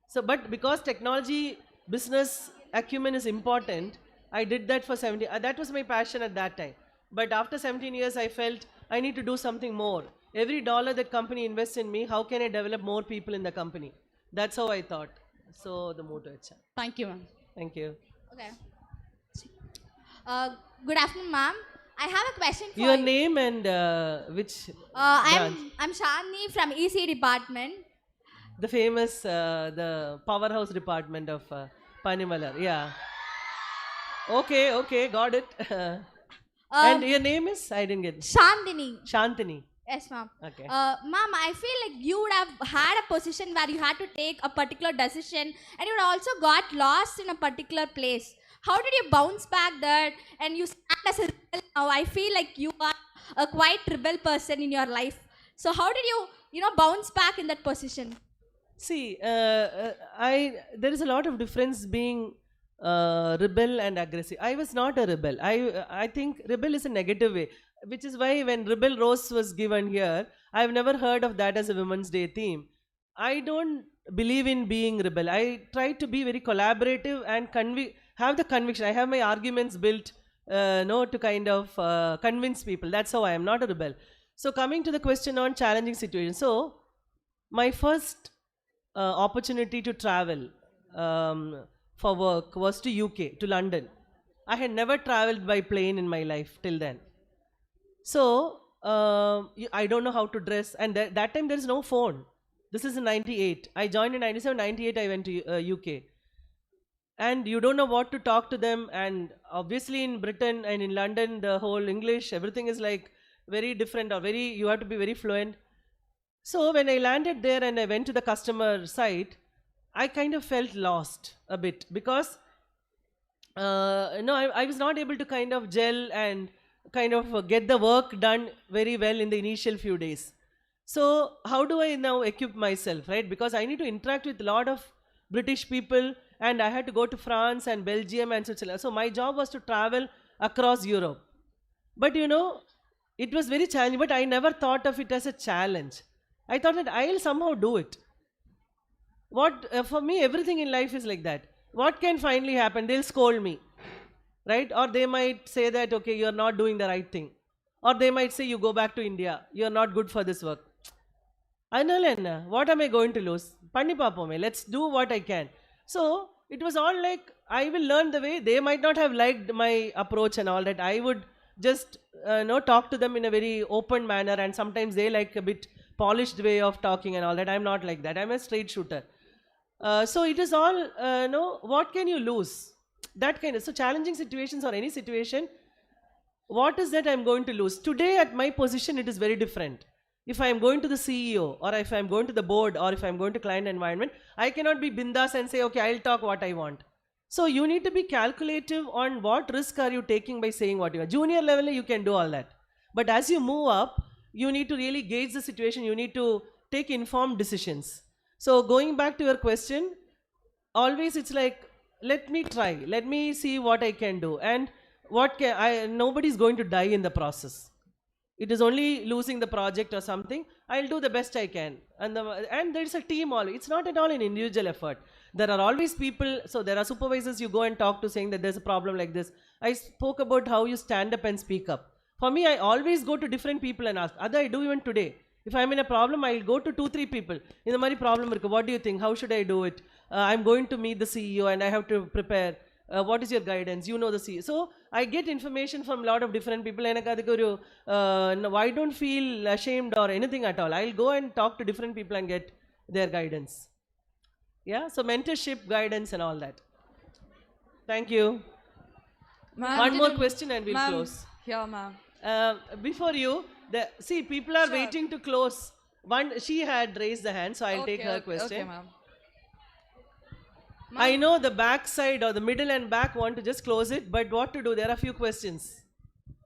So, but because technology, business acumen is important, I did that for 17, that was my passion at that time. But after 17 years, I felt I need to do something more. Every dollar that company invests in me, how can I develop more people in the company? That's how I thought. So the move to HR. Thank you, ma'am. Thank you. Okay. Good afternoon, ma'am. I have a question for Your you. name and which branch? I'm Shalini from EC department. The famous, the powerhouse department of Panimalar. Yeah. Okay, okay, got it. And your name is? I didn't get it. Shantini. Shantini. Yes, ma'am. Okay. Ma'am, I feel like you would have had a position where you had to take a particular decision and you would also got lost in a particular place. How did you bounce back that and you stand as a rebel now? I feel like you are a quite rebel person in your life. So how did you bounce back in that position? See, there is a lot of difference being rebel and aggressive. I was not a rebel. I think rebel is a negative way, which is why when Rebel Rose was given here, I've never heard of that as a Women's Day theme. I don't believe in being rebel. I try to be very collaborative and have the conviction. I have my arguments built to kind of convince people. That's how I am, not a rebel. So coming to the question on challenging situations. So my first opportunity to travel for work was to UK, to London. I had never traveled by plane in my life till then. So I don't know how to dress, and that time there is no phone. This is in 98. I joined in 97, 98 I went to UK. And you don't know what to talk to them, and obviously in Britain and in London, the whole English, everything is like very different or you have to be very fluent. So when I landed there and I went to the customer site, I kind of felt lost a bit because I was not able to kind of gel and kind of get the work done very well in the initial few days. So how do I now equip myself, right? Because I need to interact with a lot of British people, and I had to go to France and Belgium and Switzerland. So my job was to travel across Europe. But it was very challenging, but I never thought of it as a challenge. I thought that I'll somehow do it. For me, everything in life is like that. What can finally happen? They'll scold me, right? Or they might say that, okay, you're not doing the right thing. Or they might say, you go back to India. You're not good for this work. Analena, what am I going to lose? Panni papome, let's do what I can. So it was all like, I will learn the way. They might not have liked my approach and all that. I would just talk to them in a very open manner, and sometimes they like a bit polished way of talking and all that. I'm not like that. I'm a straight shooter. So it is all, what can you lose? That kind of, so challenging situations or any situation, what is that I'm going to lose? Today at my position, it is very different. If I am going to the CEO, or if I am going to the board, or if I am going to client environment, I cannot be bindas and say, okay, I'll talk what I want. So you need to be calculative on what risk are you taking by saying what you want. Junior level, you can do all that. But as you move up, you need to really gauge the situation. You need to take informed decisions. So going back to your question, always it's like, let me try. Let me see what I can do. And nobody's going to die in the process. It is only losing the project or something. I'll do the best I can. And there's a team always. It's not at all an individual effort. There are always people. So there are supervisors you go and talk to saying that there's a problem like this. I spoke about how you stand up and speak up. For me, I always go to different people and ask. Other I do even today. If I'm in a problem, I'll go to 2-3 people. In the mari problem irukku, what do you think? How should I do it? I'm going to meet the CEO and I have to prepare. What is your guidance? You know the CEO. So I get information from a lot of different people. No, I don't feel ashamed or anything at all. I'll go and talk to different people and get their guidance. Yeah, so mentorship, guidance and all that. Thank you. One more question and we'll close. Here, ma'am. Before you, see, people are waiting to close. She had raised the hand, so I'll take her question. Okay, ma'am. I know the back side or the middle and back want to just close it, but what to do? There are few questions.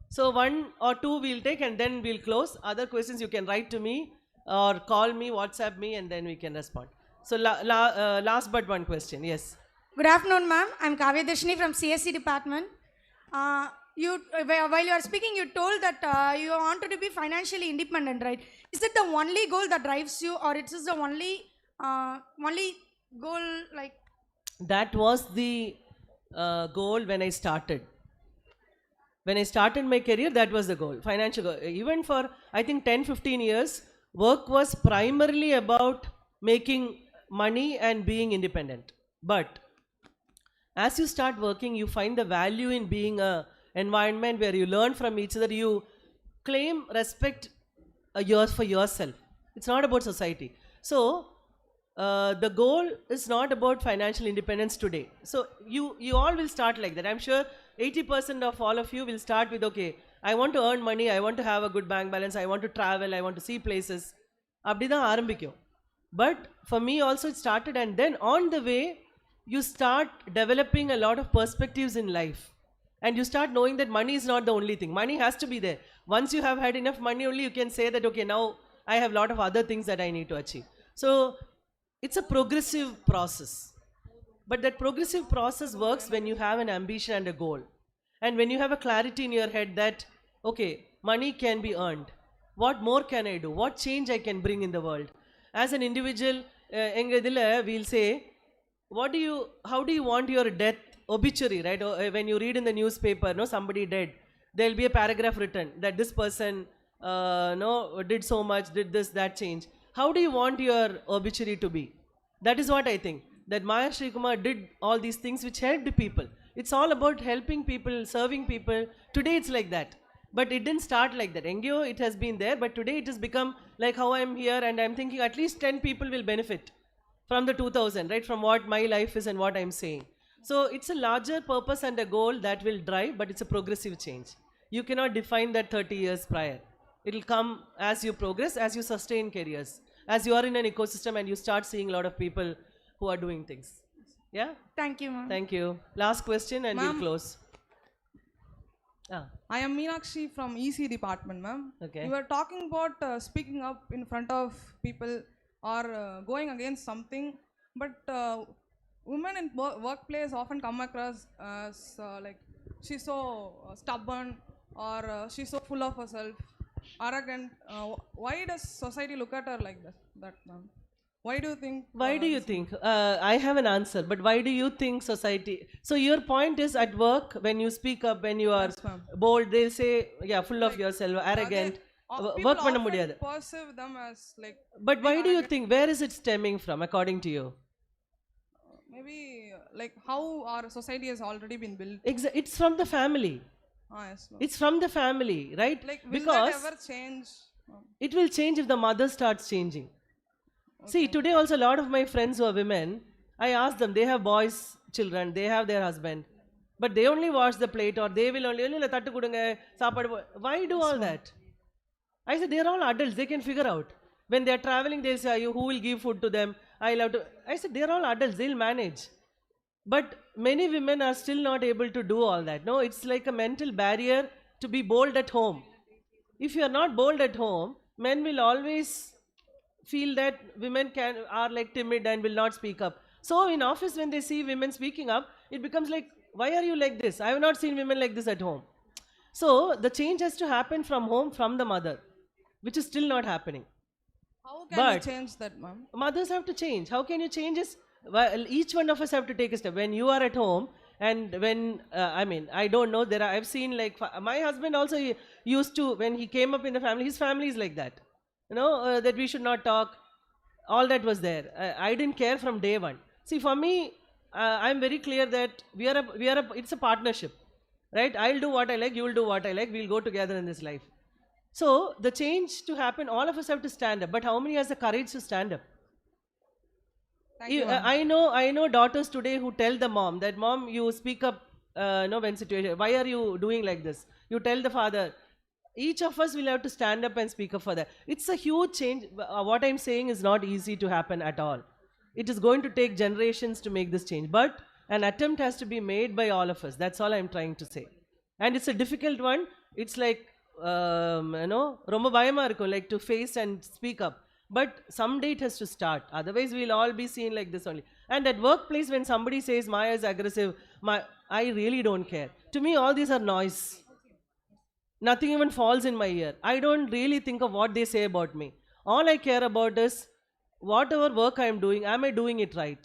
So 1 or 2 we'll take and then we'll close. Other questions you can write to me or call me, WhatsApp me, and then we can respond. So last but one question, yes. Good afternoon, ma'am. I'm Kavya Darshini from CSC department. While you are speaking, you told that you wanted to be financially independent, right? Is it the only goal that drives you, or it is the only goal, like? That was the goal when I started. When I started my career, that was the goal, financial goal. Even for, I think, 10-15 years, work was primarily about making money and being independent. But as you start working, you find the value in being an environment where you learn from each other, you claim respect for yourself. It's not about society. So the goal is not about financial independence today. So you all will start like that. I'm sure 80% of all of you will start with, okay, I want to earn money, I want to have a good bank balance, I want to travel, I want to see places. Abdida aarambikkum. But for me also it started, and then on the way you start developing a lot of perspectives in life. And you start knowing that money is not the only thing. Money has to be there. Once you have had enough money, only you can say that, okay, now I have a lot of other things that I need to achieve. So it's a progressive process. But that progressive process works when you have an ambition and a goal. And when you have a clarity in your head that, okay, money can be earned. What more can I do? What change I can bring in the world? As an individual, we'll say, how do you want your death obituary, right? When you read in the newspaper, no, somebody dead, there'll be a paragraph written that this person did so much, did this, that change. How do you want your obituary to be? That is what I think. That Maya Sri Kumar did all these things which helped people. It's all about helping people, serving people. Today it's like that. But it didn't start like that. NGO, it has been there, but today it has become like how I'm here and I'm thinking at least 10 people will benefit from the 2000, right? From what my life is and what I'm saying. So it's a larger purpose and a goal that will drive, but it's a progressive change. You cannot define that 30 years prior. It'll come as you progress, as you sustain careers, as you are in an ecosystem and you start seeing a lot of people who are doing things. Yeah? Thank you, ma'am. Thank you. Last question and we'll close. I am Meenakshi from EC department, ma'am. Okay. You were talking about speaking up in front of people or going against something, but women in workplace often come across as like she's so stubborn or she's so full of herself, arrogant. Why does society look at her like that, ma'am? Why do you think? Why do you think? I have an answer, but why do you think society? So your point is at work, when you speak up, when you are bold, they'll say, yeah, full of yourself, arrogant. Work panna mudiyadu. Perceive them as like. But why do you think? Where is it stemming from, according to you? Maybe like how our society has already been built. It's from the family. Yes, ma'am. It's from the family, right? Like, will because that ever change? It will change if the mother starts changing. Okay. See, today also a lot of my friends who are women, I ask them, they have boys, children, they have their husband, but they only wash the plate or they will only tattu kudunga saapadu. Why do all that? I said, they're all adults, they can figure out. When they're traveling, they'll say, who will give food to them? I said, they're all adults, they'll manage. But many women are still not able to do all that. No, it's like a mental barrier to be bold at home. If you are not bold at home, men will always feel that women are like timid and will not speak up. So in office, when they see women speaking up, it becomes like, why are you like this? I have not seen women like this at home. So the change has to happen from home, from the mother, which is still not happening. How can you change that, ma'am? Mothers have to change. How can you change this? Well, each one of us have to take a step. When you are at home And when, I mean, I don't know, I've seen like, my husband also used to, when he came up in the family, his family is like that. That we should not talk. All that was there. I didn't care from day one. See, for me, I'm very clear that it's a partnership, right? I'll do what I like, you'll do what I like, we'll go together in this life. So the change to happen, all of us have to stand up. But how many has the courage to stand up? I know daughters today who tell the mom that, mom, you speak up, when situation, why are you doing like this? You tell the father. Each of us will have to stand up and speak up for that. It's a huge change. What I'm saying is not easy to happen at all. It is going to take generations to make this change. But an attempt has to be made by all of us. That's all I'm trying to say. And it's a difficult one. It's like, ரொம்ப பயமா இருக்கும், like to face and speak up. But someday it has to start. Otherwise, we'll all be seen like this only. And at workplace, when somebody says Maya is aggressive, I really don't care. To me, all these are noise. Nothing even falls in my ear. I don't really think of what they say about me. All I care about is whatever work I am doing, am I doing it right?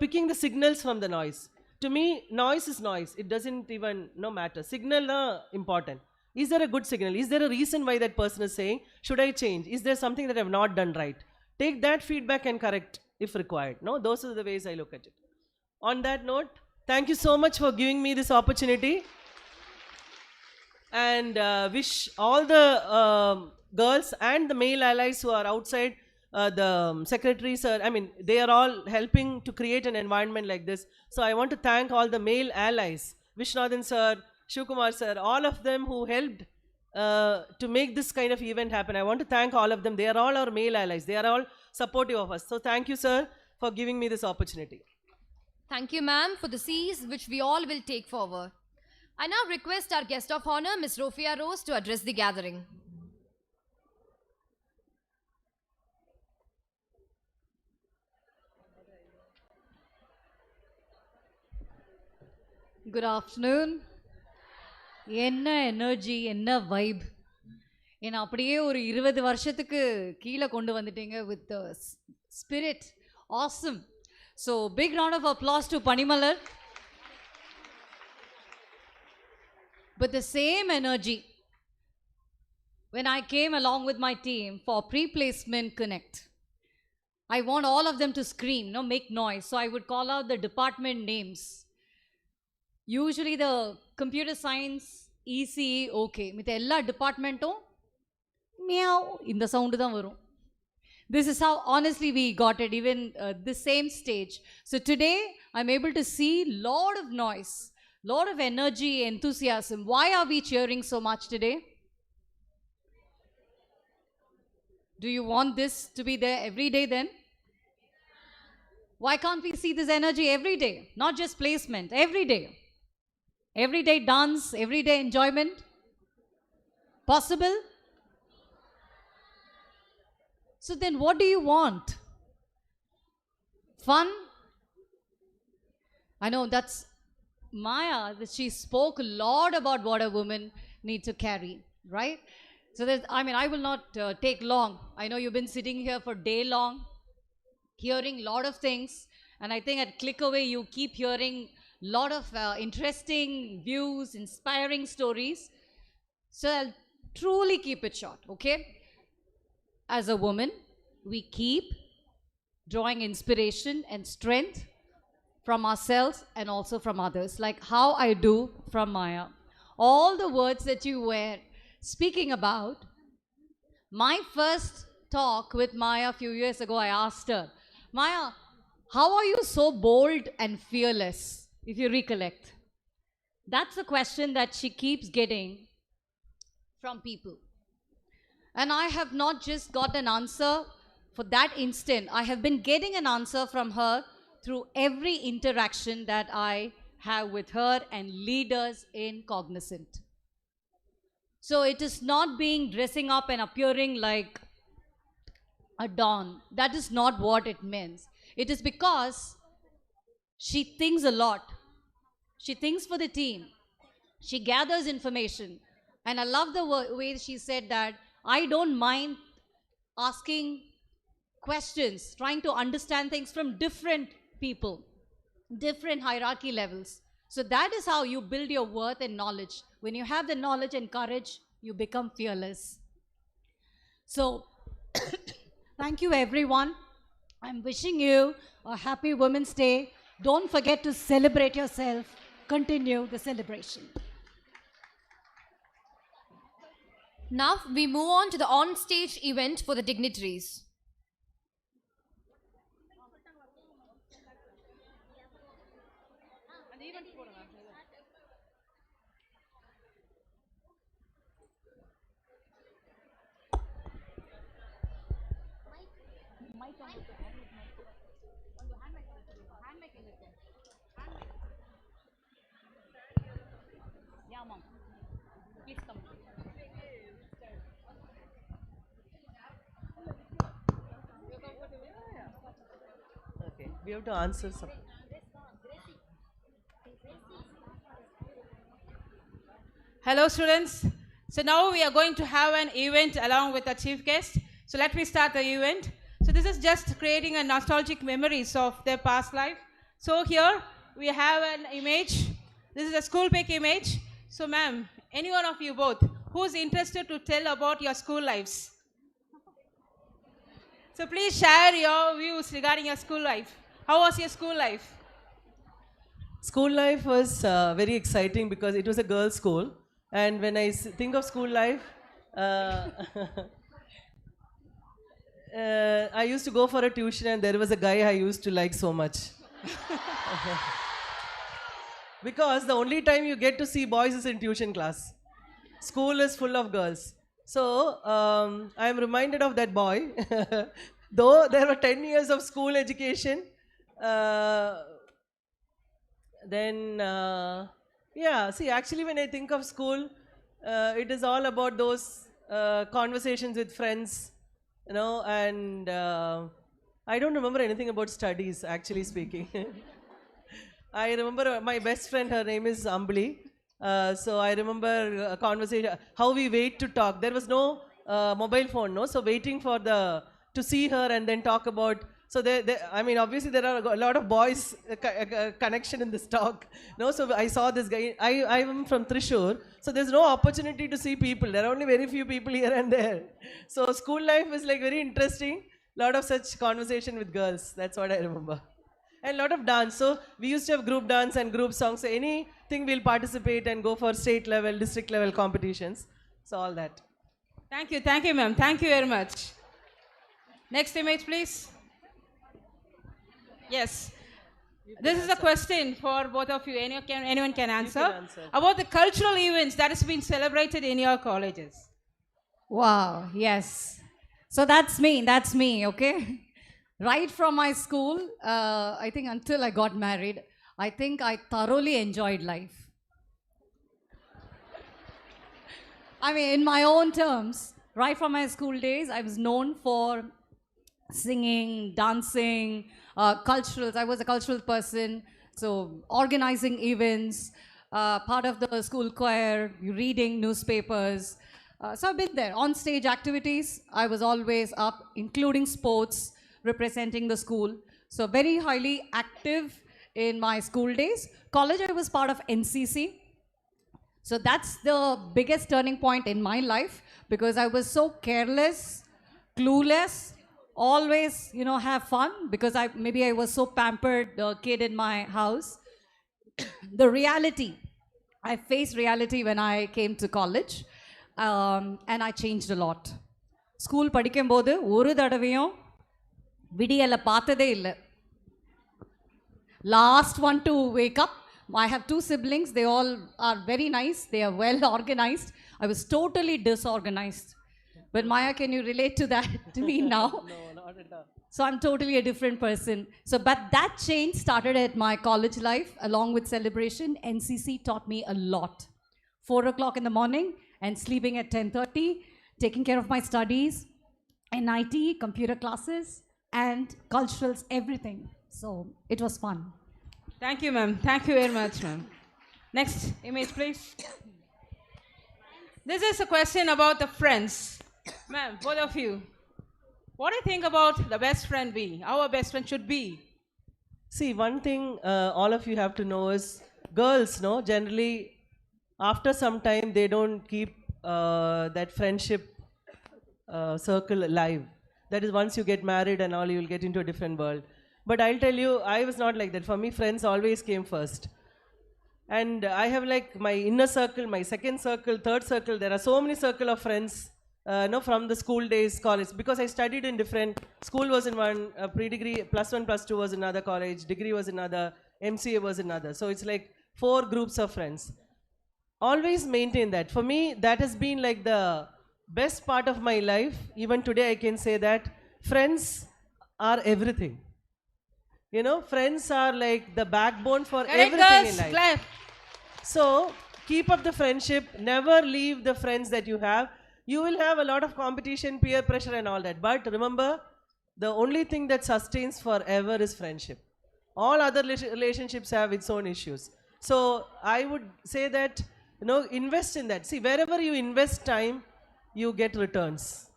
Picking the signals from the noise. To me, noise is noise. It doesn't even matter. Signal important. Is there a good signal? Is there a reason why that person is saying, should I change? Is there something that I have not done right? Take that feedback and correct if required. Those are the ways I look at it. On that note, thank you so much for giving me this opportunity. And wish all the girls and the male allies who are outside, the secretaries, they are all helping to create an environment like this. So I want to thank all the male allies, Vishnathan sir, Shivkumar sir, all of them who helped to make this kind of event happen. I want to thank all of them. They are all our male allies. They are all supportive of us. So thank you, sir, for giving me this opportunity. Thank you, ma'am, for the C's which we all will take forward. I now request our guest of honor, Ms. Rofia Rose, to address the gathering. Good afternoon. என்ன energy, என்ன vibe. என்னை அப்படியே ஒரு 20 வருஷத்துக்கு கீழே கொண்டு வந்துட்டீங்க with the spirit. Awesome. So big round of applause to Panimalar. But the same energy when I came along with my team for pre-placement connect. I want all of them to scream, make noise. So I would call out the department names. Usually the computer science, ECE, okay. With all departmentum, meow, in the sound dhaan varum. This is how honestly we got it, even the same stage. So today I'm able to see lot of noise, lot of energy, enthusiasm. Why are we cheering so much today? Do you want this to be there every day then? Why can't we see this energy every day? Not just placement, every day. Everyday dance, everyday enjoyment. Possible? So then what do you want? Fun? I know that's Maya, that she spoke a lot about what a woman needs to carry, right? So I will not take long. I know you've been sitting here for day long, hearing a lot of things. And I think at Click Away, you keep hearing lot of interesting views, inspiring stories. So I'll truly keep it short, okay? As a woman, we keep drawing inspiration and strength from ourselves and also from others, like how I do from Maya. All the words that you were speaking about, my first talk with Maya a few years ago, I asked her, Maya, how are you so bold and fearless? If you recollect, that's a question that she keeps getting from people. And I have not just got an answer for that instant. I have been getting an answer from her through every interaction that I have with her and leaders in Cognizant. So it is not being dressing up and appearing like a don. That is not what it means. It is because she thinks a lot. She thinks for the team. She gathers information. And I love the way she said that I don't mind asking questions, trying to understand things from different people, different hierarchy levels. So that is how you build your worth and knowledge. When you have the knowledge and courage, you become fearless. So thank you, everyone. I'm wishing you a happy Women's Day. Don't forget to celebrate yourself. Continue the celebration. Now we move on to the on-stage event for the dignitaries. Yeah, mom. Please come. Okay, we have to answer some. Hello, students. So now we are going to have an event along with our chief guest. So let me start the event. So this is just creating a nostalgic memories of their past life. So here we have an image. This is a school pic image. So ma'am, any one of you both, who's interested to tell about your school lives? So please share your views regarding your school life. How was your school life? School life was very exciting because it was a girls' school. And when I think of school life, I used to go for a tuition and there was a guy I used to like so much. Because the only time you get to see boys is in tuition class. School is full of girls. So I am reminded of that boy. Though there were 10 years of school education, yeah, see, actually when I think of school, it is all about those conversations with friends, you know, and I don't remember anything about studies, actually speaking. I remember my best friend, her name is Ambali. So I remember a conversation, how we wait to talk. There was no mobile phone, no? So waiting for to see her and then talk about. So I mean, obviously there are a lot of boys connection in this talk. No, so I saw this guy. I am from Thrissur, so there's no opportunity to see people. There are only very few people here and there. So school life is like very interesting. Lot of such conversation with girls. That's what I remember. And a lot of dance. So we used to have group dance and group songs. So anything we'll participate and go for state level, district level competitions. So all that. Thank you, ma'am. Thank you very much. Next image, please. Yes. This is a question for both of you. Anyone can answer. About the cultural events that has been celebrated in your colleges. Wow, yes. So that's me, okay? Right from my school, I think until I got married, I think I thoroughly enjoyed life. I mean, in my own terms, right from my school days, I was known for singing, dancing, culturals. I was a cultural person, so organizing events, part of the school choir, reading newspapers. So I've been there. On stage activities, I was always up, including sports, representing the school. So very highly active in my school days. College, I was part of NCC. So that's the biggest turning point in my life because I was so careless, clueless, always, have fun because maybe I was so pampered kid in my house. The reality, I faced reality when I came to college and I changed a lot. School படிக்கும்போது ஒரு தடவையும் விடியலை பார்த்ததே இல்லை. Last one to wake up. I have two siblings. They all are very nice. They are well organized. I was totally disorganized. But Maya, can you relate to that to me now? No, not at all. So I'm totally a different person. So, but that change started at my college life along with celebration. NCC taught me a lot. 4 o'clock in the morning and sleeping at 10:30, taking care of my studies, NIT, computer classes, and culturals, everything. So it was fun. Thank you, ma'am. Thank you very much, ma'am. Next image, please. This is a question about the friends. Ma'am, both of you. What do you think about the best friend be? How a best friend should be? See, one thing all of you have to know is girls, no, generally after some time they don't keep that friendship circle alive. That is, once you get married and all, you will get into a different world. But I'll tell you, I was not like that. For me, friends always came first. And I have like my inner circle, my second circle, third circle. There are so many circle of friends, no, from the school days, college. Because I studied in different, school was in one, pre-degree, +1, +2 was another college, degree was another, MCA was another. So it's like 4 groups of friends. Always maintain that. For me, that has been like the best part of my life. Even today I can say that friends are everything. You know, friends are like the backbone for everything in life. Clap. So keep up the friendship. Never leave the friends that you have. You will have a lot of competition, peer pressure and all that. But remember, the only thing that sustains forever is friendship. All other relationships have its own issues. So I would say that, you know, invest in that. See, wherever you invest time, you get returns.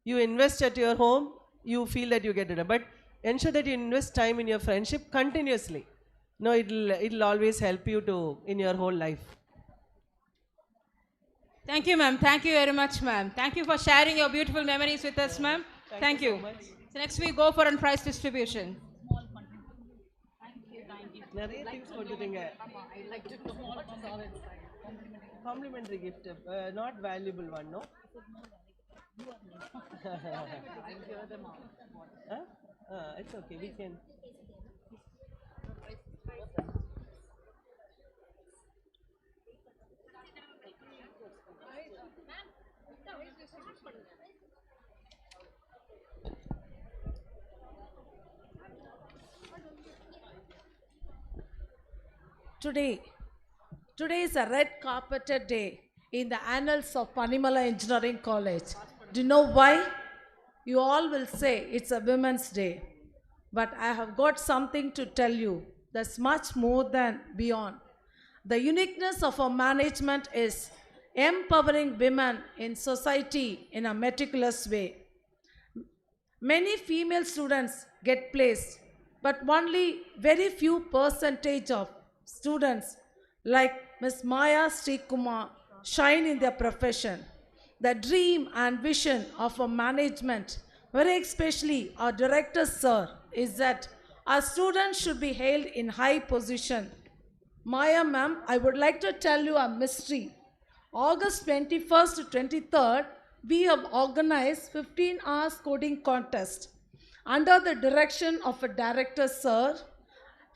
You invest at your home, you feel that you get it. But ensure that you invest time in your friendship continuously. No, it'll always help you to in your whole life. Thank you, ma'am. Thank you very much, ma'am. Thank you for sharing your beautiful memories with us, ma'am. Thank you. So much. So next we go for a prize distribution. நிறைய things போட்டுட்டீங்க. Complimentary gift, not valuable one, no? It's okay, we can. Today is a red carpeted day in the annals of Panimalar Engineering College. Do you know why? You all will say it's a Women's Day. But I have got something to tell you that's much more than beyond. The uniqueness of our management is empowering women in society in a meticulous way. Many female students get placed, but only very few percentage of students like Ms. Maya Srikumar shine in their profession. The dream and vision of our management, very especially our director sir, is that our students should be held in high position. Maya ma'am, I would like to tell you a mystery. August 21st to 23rd, we have organized 15 hours coding contest under the direction of a director sir.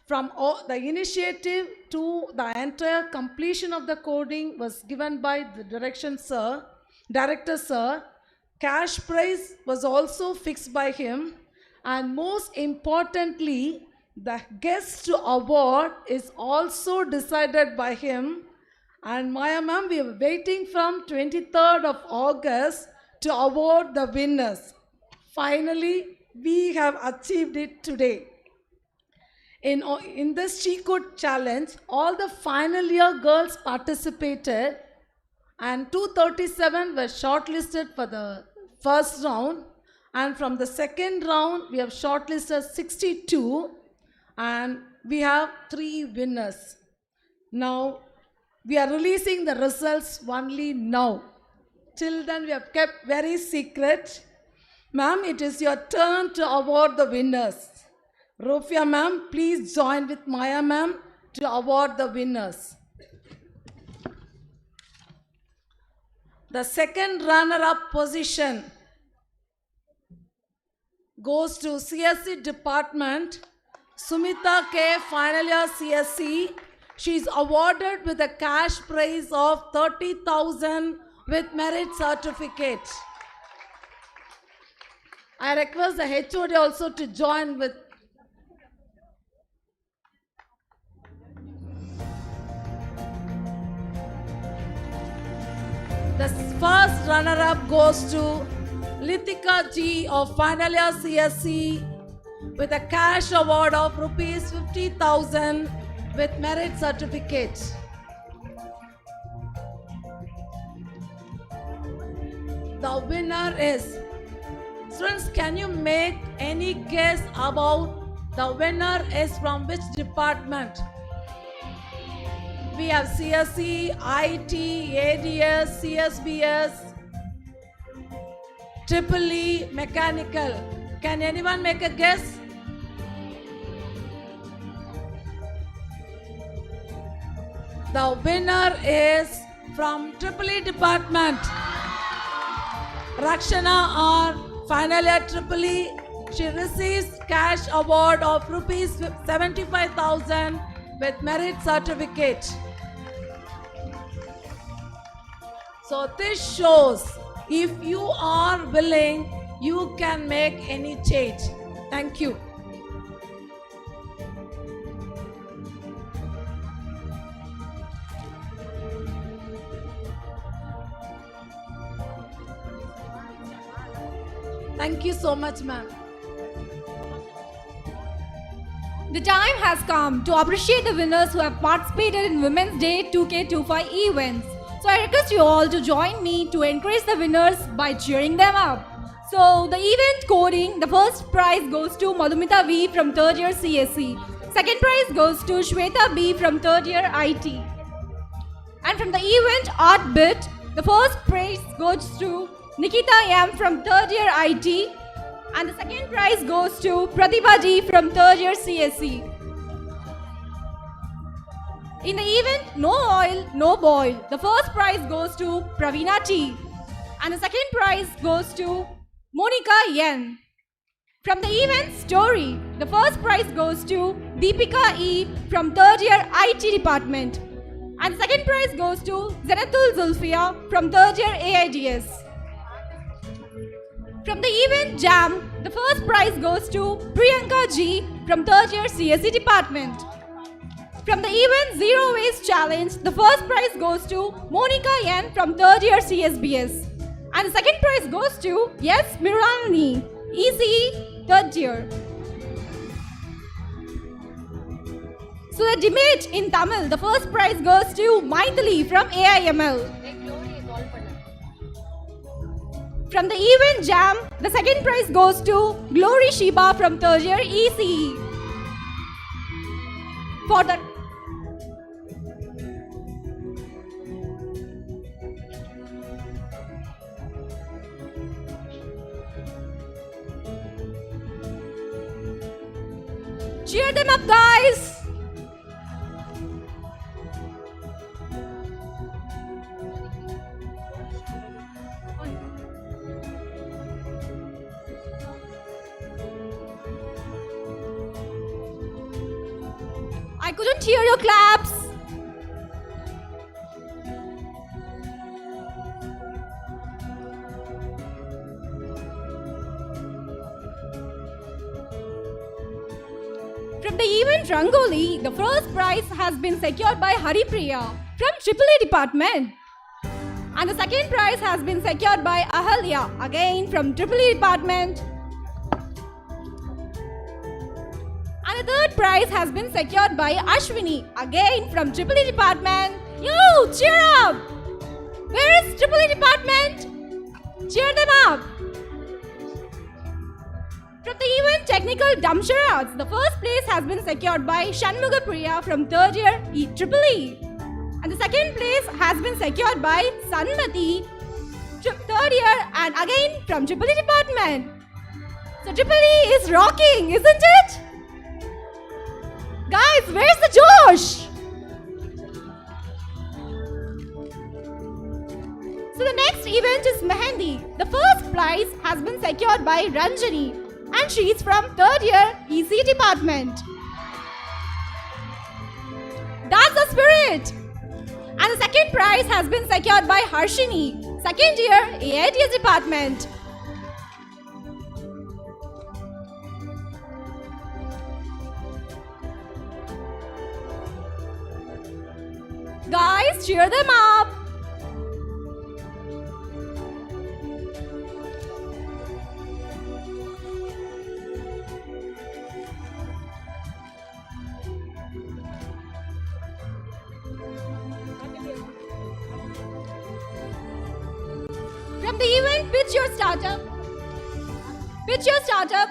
From the initiative to the entire completion of the coding was given by the director sir. Cash prize was also fixed by him, and most importantly, the guest to award is also decided by him. And Maya ma'am, we are waiting from 23rd of August to award the winners. Finally, we have achieved it today. In this She-Could challenge, all the final year girls participated, and 237 were shortlisted for the first round, and from the second round we have shortlisted 62, and we have 3 winners. Now we are releasing the results only now. Till then we have kept very secret. Ma'am, it is your turn to award the winners. Rofia ma'am, please join with Maya ma'am to award the winners. The second runner-up position goes to CSE department, Sumita K, final year CSE. She is awarded with a cash prize of 30,000 with merit certificate. I request the HOD also to join with. The first runner-up goes to Lithika G of final year CSE with a cash award of rupees 50,000 with merit certificate. The winner is, students, can you make any guess about the winner is from which department? we have CSE, IT, ADS, CSBS, Triple E, Mechanical. Can anyone make a guess? The winner is from Triple E department. Rakshana or final year Triple E. She receives cash award of rupees 75,000 with merit certificate. So this shows if you are willing, you can make any change. Thank you. Thank you so much, ma'am. The time has come to appreciate the winners who have participated in Women's Day 2K25 events. So I request you all to join me to encourage the winners by cheering them up. So the event coding, the first prize goes to Madhumita V from 3rd year CSE. Second prize goes to Shweta B from 3rd year IT. And from the event art bit, the first prize goes to Nikita M from 3rd year IT. And the second prize goes to Pratibha G from 3rd year CSE. In the event No Oil, No Boil, the first prize goes to Praveena T. And the second prize goes to Monica Yen. From the event Story, the first prize goes to Deepika E from 3rd year IT department. And the second prize goes to Zanatul Zulfia from 3rd year AIDS. From the event Jam, the first prize goes to Priyanka G from 3rd year CSE department. From the event Zero Waste Challenge, the first prize goes to Monica Yen from 3rd year CSBS. And the second prize goes to Yes Miralini, ECE 3rd year. So the debate in Tamil, the first prize goes to Maithili from AIML. From the event Jam, the second prize goes to Glory Shiba from 3rd year ECE. For the cheer them up, guys! I couldn't hear your claps. From the event Rangoli, the first prize has been secured by Haripriya from AAA department. And the second prize has been secured by Ahalya, again from AAA department. And the third prize has been secured by Ashwini, again from AAA department. Yo, cheer up! Where is AAA department? Cheer them up! From the event Technical Damsharats, the first place has been secured by Shanmuga Priya from 3rd year EEE. And the second place has been secured by Sanmati, 3rd year, and again from AAA department. So AAA is rocking, isn't it? Guys, where's the Josh? So the next event is Mehendi. The first prize has been secured by Ranjani, and she is from 3rd year EC department. That's the spirit! And the second prize has been secured by Harshini, 2nd year AIDS department. Guys, cheer them up! From the event Pitch Your Startup. Pitch Your Startup.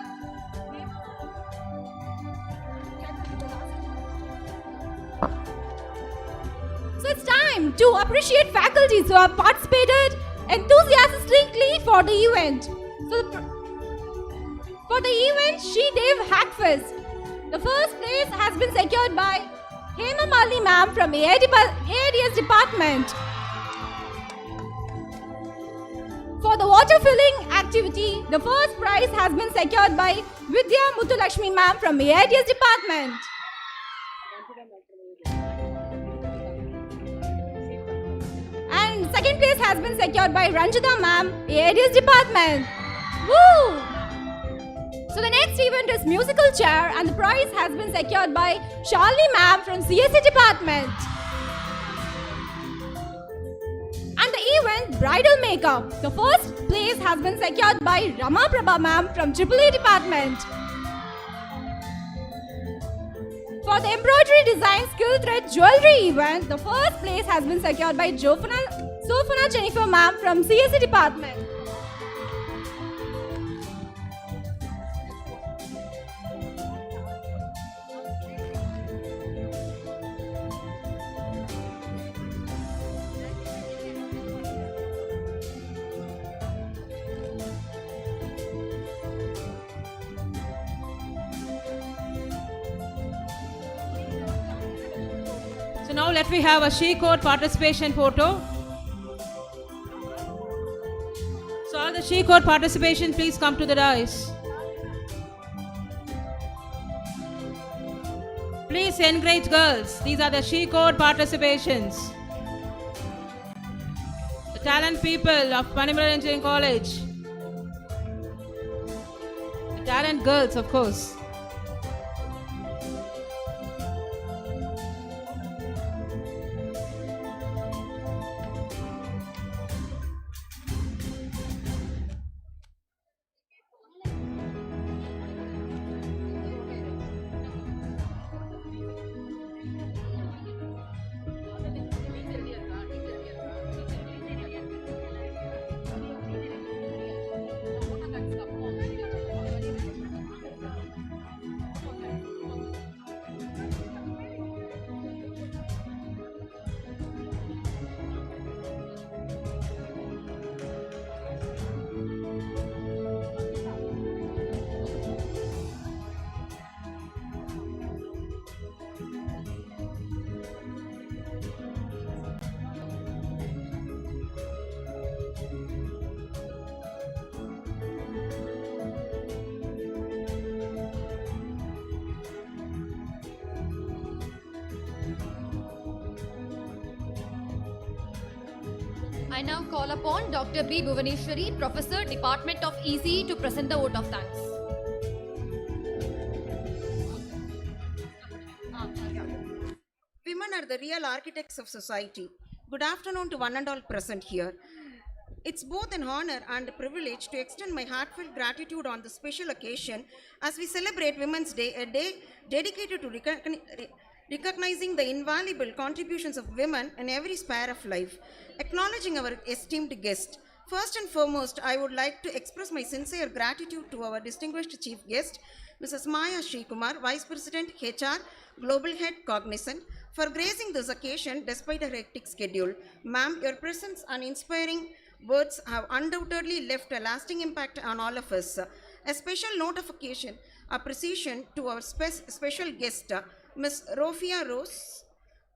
So it's time to appreciate faculties who have participated enthusiastically for the event. For the event, She Dev Hackfest, the first place has been secured by Hema Mali ma'am from AIDS department. For the water filling activity, the first prize has been secured by Vidya Muthulakshmi ma'am from AIDS department. And second place has been secured by Ranjita ma'am, AIDS department. Woo! So the next event is musical chair and the prize has been secured by Shalini ma'am from CSE department. And the event bridal makeup. The first place has been secured by Rama Prabha ma'am from AAA department. For the embroidery design skill thread jewelry event, the first place has been secured by Sofana Jennifer ma'am from CSE department. So now let me have a She Code participation photo. So all the She Code participation, please come to the dais. Please encourage girls. These are the She Code participations. The talent people of Panimalar Engineering College. The talent girls, of course. I now call upon Dr. B. Bhuvaneshwari, Professor, Department of ECE, to present the vote of thanks. Women are the real architects of society. Good afternoon to one and all present here. It's both an honor and a privilege to extend my heartfelt gratitude on this special occasion as we celebrate Women's Day, a day dedicated to recognizing the invaluable contributions of women in every sphere of life. Acknowledging our esteemed guest. First and foremost, I would like to express my sincere gratitude to our distinguished chief guest, Mrs. Maya Srikumar, Vice President, HR, Global Head, Cognizant, for gracing this occasion despite her hectic schedule. Ma'am, your presence and inspiring words have undoubtedly left a lasting impact on all of us. A special note of appreciation to our special guest, Ms. Rofia Rose,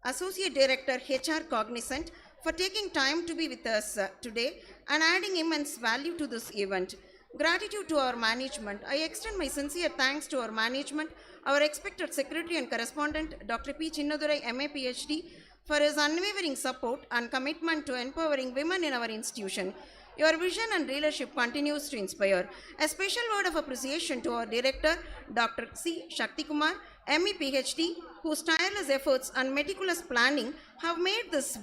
Associate Director, HR Cognizant, for taking time to be with us today and adding immense value to this event. Gratitude to our management. I extend my sincere thanks to our management, our expected secretary and correspondent, Dr. P. Chinnadurai, MA PhD, for his unwavering support and commitment to empowering women in our institution. Your vision and leadership continues to inspire. A special word of appreciation to our director, Dr. C. Shakti Kumar, ME PhD, whose tireless efforts and meticulous planning have made this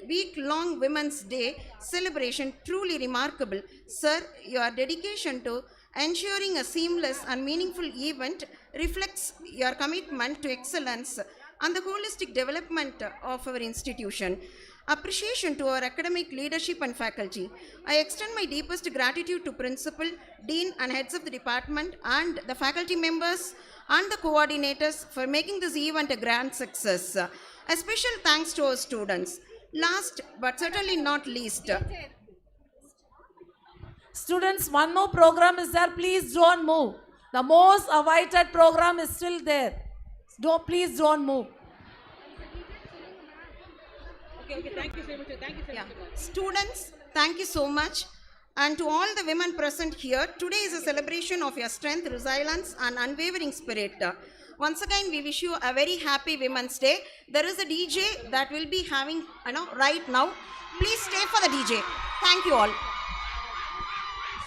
week-long Women's Day celebration truly remarkable. Sir, your dedication to ensuring a seamless and meaningful event reflects your commitment to excellence and the holistic development of our institution. Appreciation to our academic leadership and faculty. I extend my deepest gratitude to Principal, Dean and heads of the department and the faculty members and the coordinators for making this event a grand success. A special thanks to our students. Last but certainly not least. Students, one more program is there. Please don't move. The most awaited program is still there. Please don't move. Okay, thank you so much. Thank you so much. Students, thank you so much. And to all the women present here, today is a celebration of your strength, resilience, and unwavering spirit. Once again, we wish you a very happy Women's Day. There is a DJ that will be having, right now. Please stay for the DJ. Thank you all.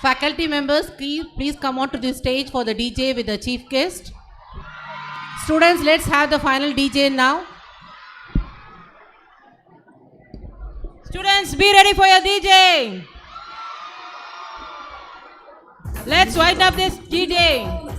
Faculty members, please come on to the stage for the DJ with the chief guest. Students, let's have the final DJ now. Students, be ready for your DJ. Let's wind up this DJ.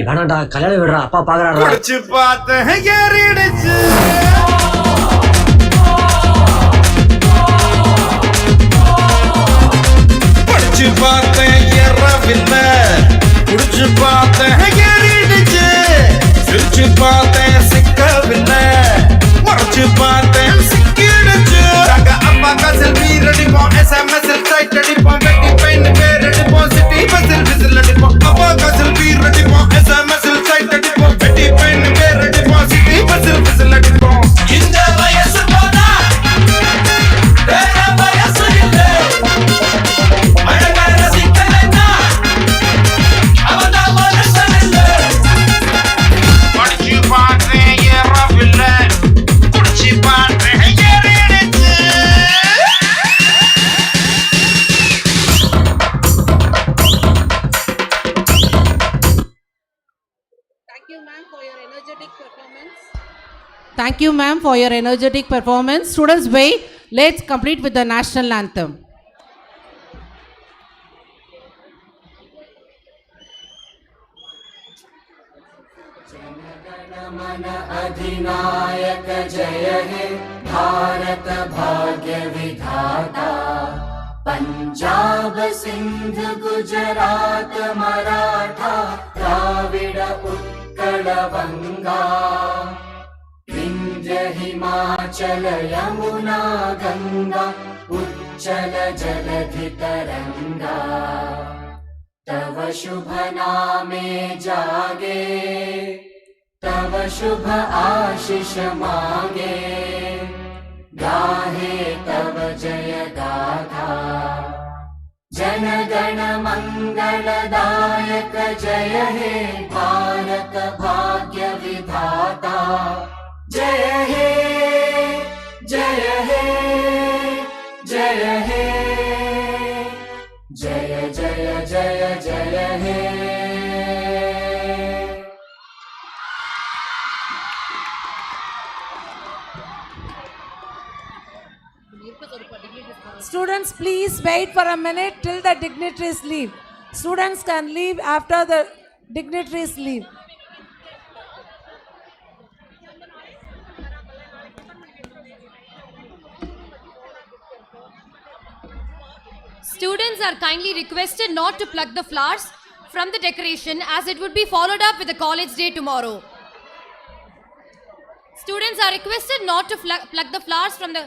வேணாண்டா கல்யாணம் விடுறா அப்பா பாக்குறாரா படிச்சு பார்த்தேன் ஏறிடுச்சு படிச்சு பார்த்தேன் ஏறவில்லை குடிச்சு பார்த்தேன் ஏறிடுச்சு சிரிச்சு பார்த்தேன் சிக்கவில்லை மறைச்சு பார்த்தேன் சிக்கிடுச்சு நாங்க அப்பா செல்ஃபி அடிப்போம் SMS சைட் அடிப்போம் வெட்டி பெயின் பேர் அடிப்போம் சிட்டி பஸ்ஸில் விசில் அடிப்போம் அப்பா செல்ஃபி அடிப்போம் SMS சைட் அடிப்போம் வெட்டி பெயின் பேர் அடிப்போம் சிட்டி பஸ்ஸில் விசில் அடிப்போம் இந்த வயசு போனா வேற வயசு இல்லை அழகான சிக்கலன்னா அவதான் மனுஷன் இல்லை படிச்சு பார்த்தேன் ஏறவில்லை குடிச்சு பார்த்தேன் ஏறிடுச்சு Thank you, ma'am, for your energetic performance. Students, wait. Let's complete with the national anthem. मन अधिनायक जय हे भारत भाग्य विधाता पंजाब सिंध गुजरात मराठा द्राविड उत्कल बंगा विंध्य हिमाचल यमुना गंगा उच्चल जलधि तरंगा तव शुभ नामे जागे तव शुभ आशीष मांगे गाहे तव जय गाथा जन गण मंगलदायक जय हे भारत भाग्य विधाता जय हे जय हे जय हे जय जय जय जय हे Students, please wait for a minute till the dignitaries leave. Students can leave after the dignitaries leave. Students are kindly requested not to pluck the flowers from the decoration as it would be followed up with the college day tomorrow. Students are requested not to pluck the flowers from the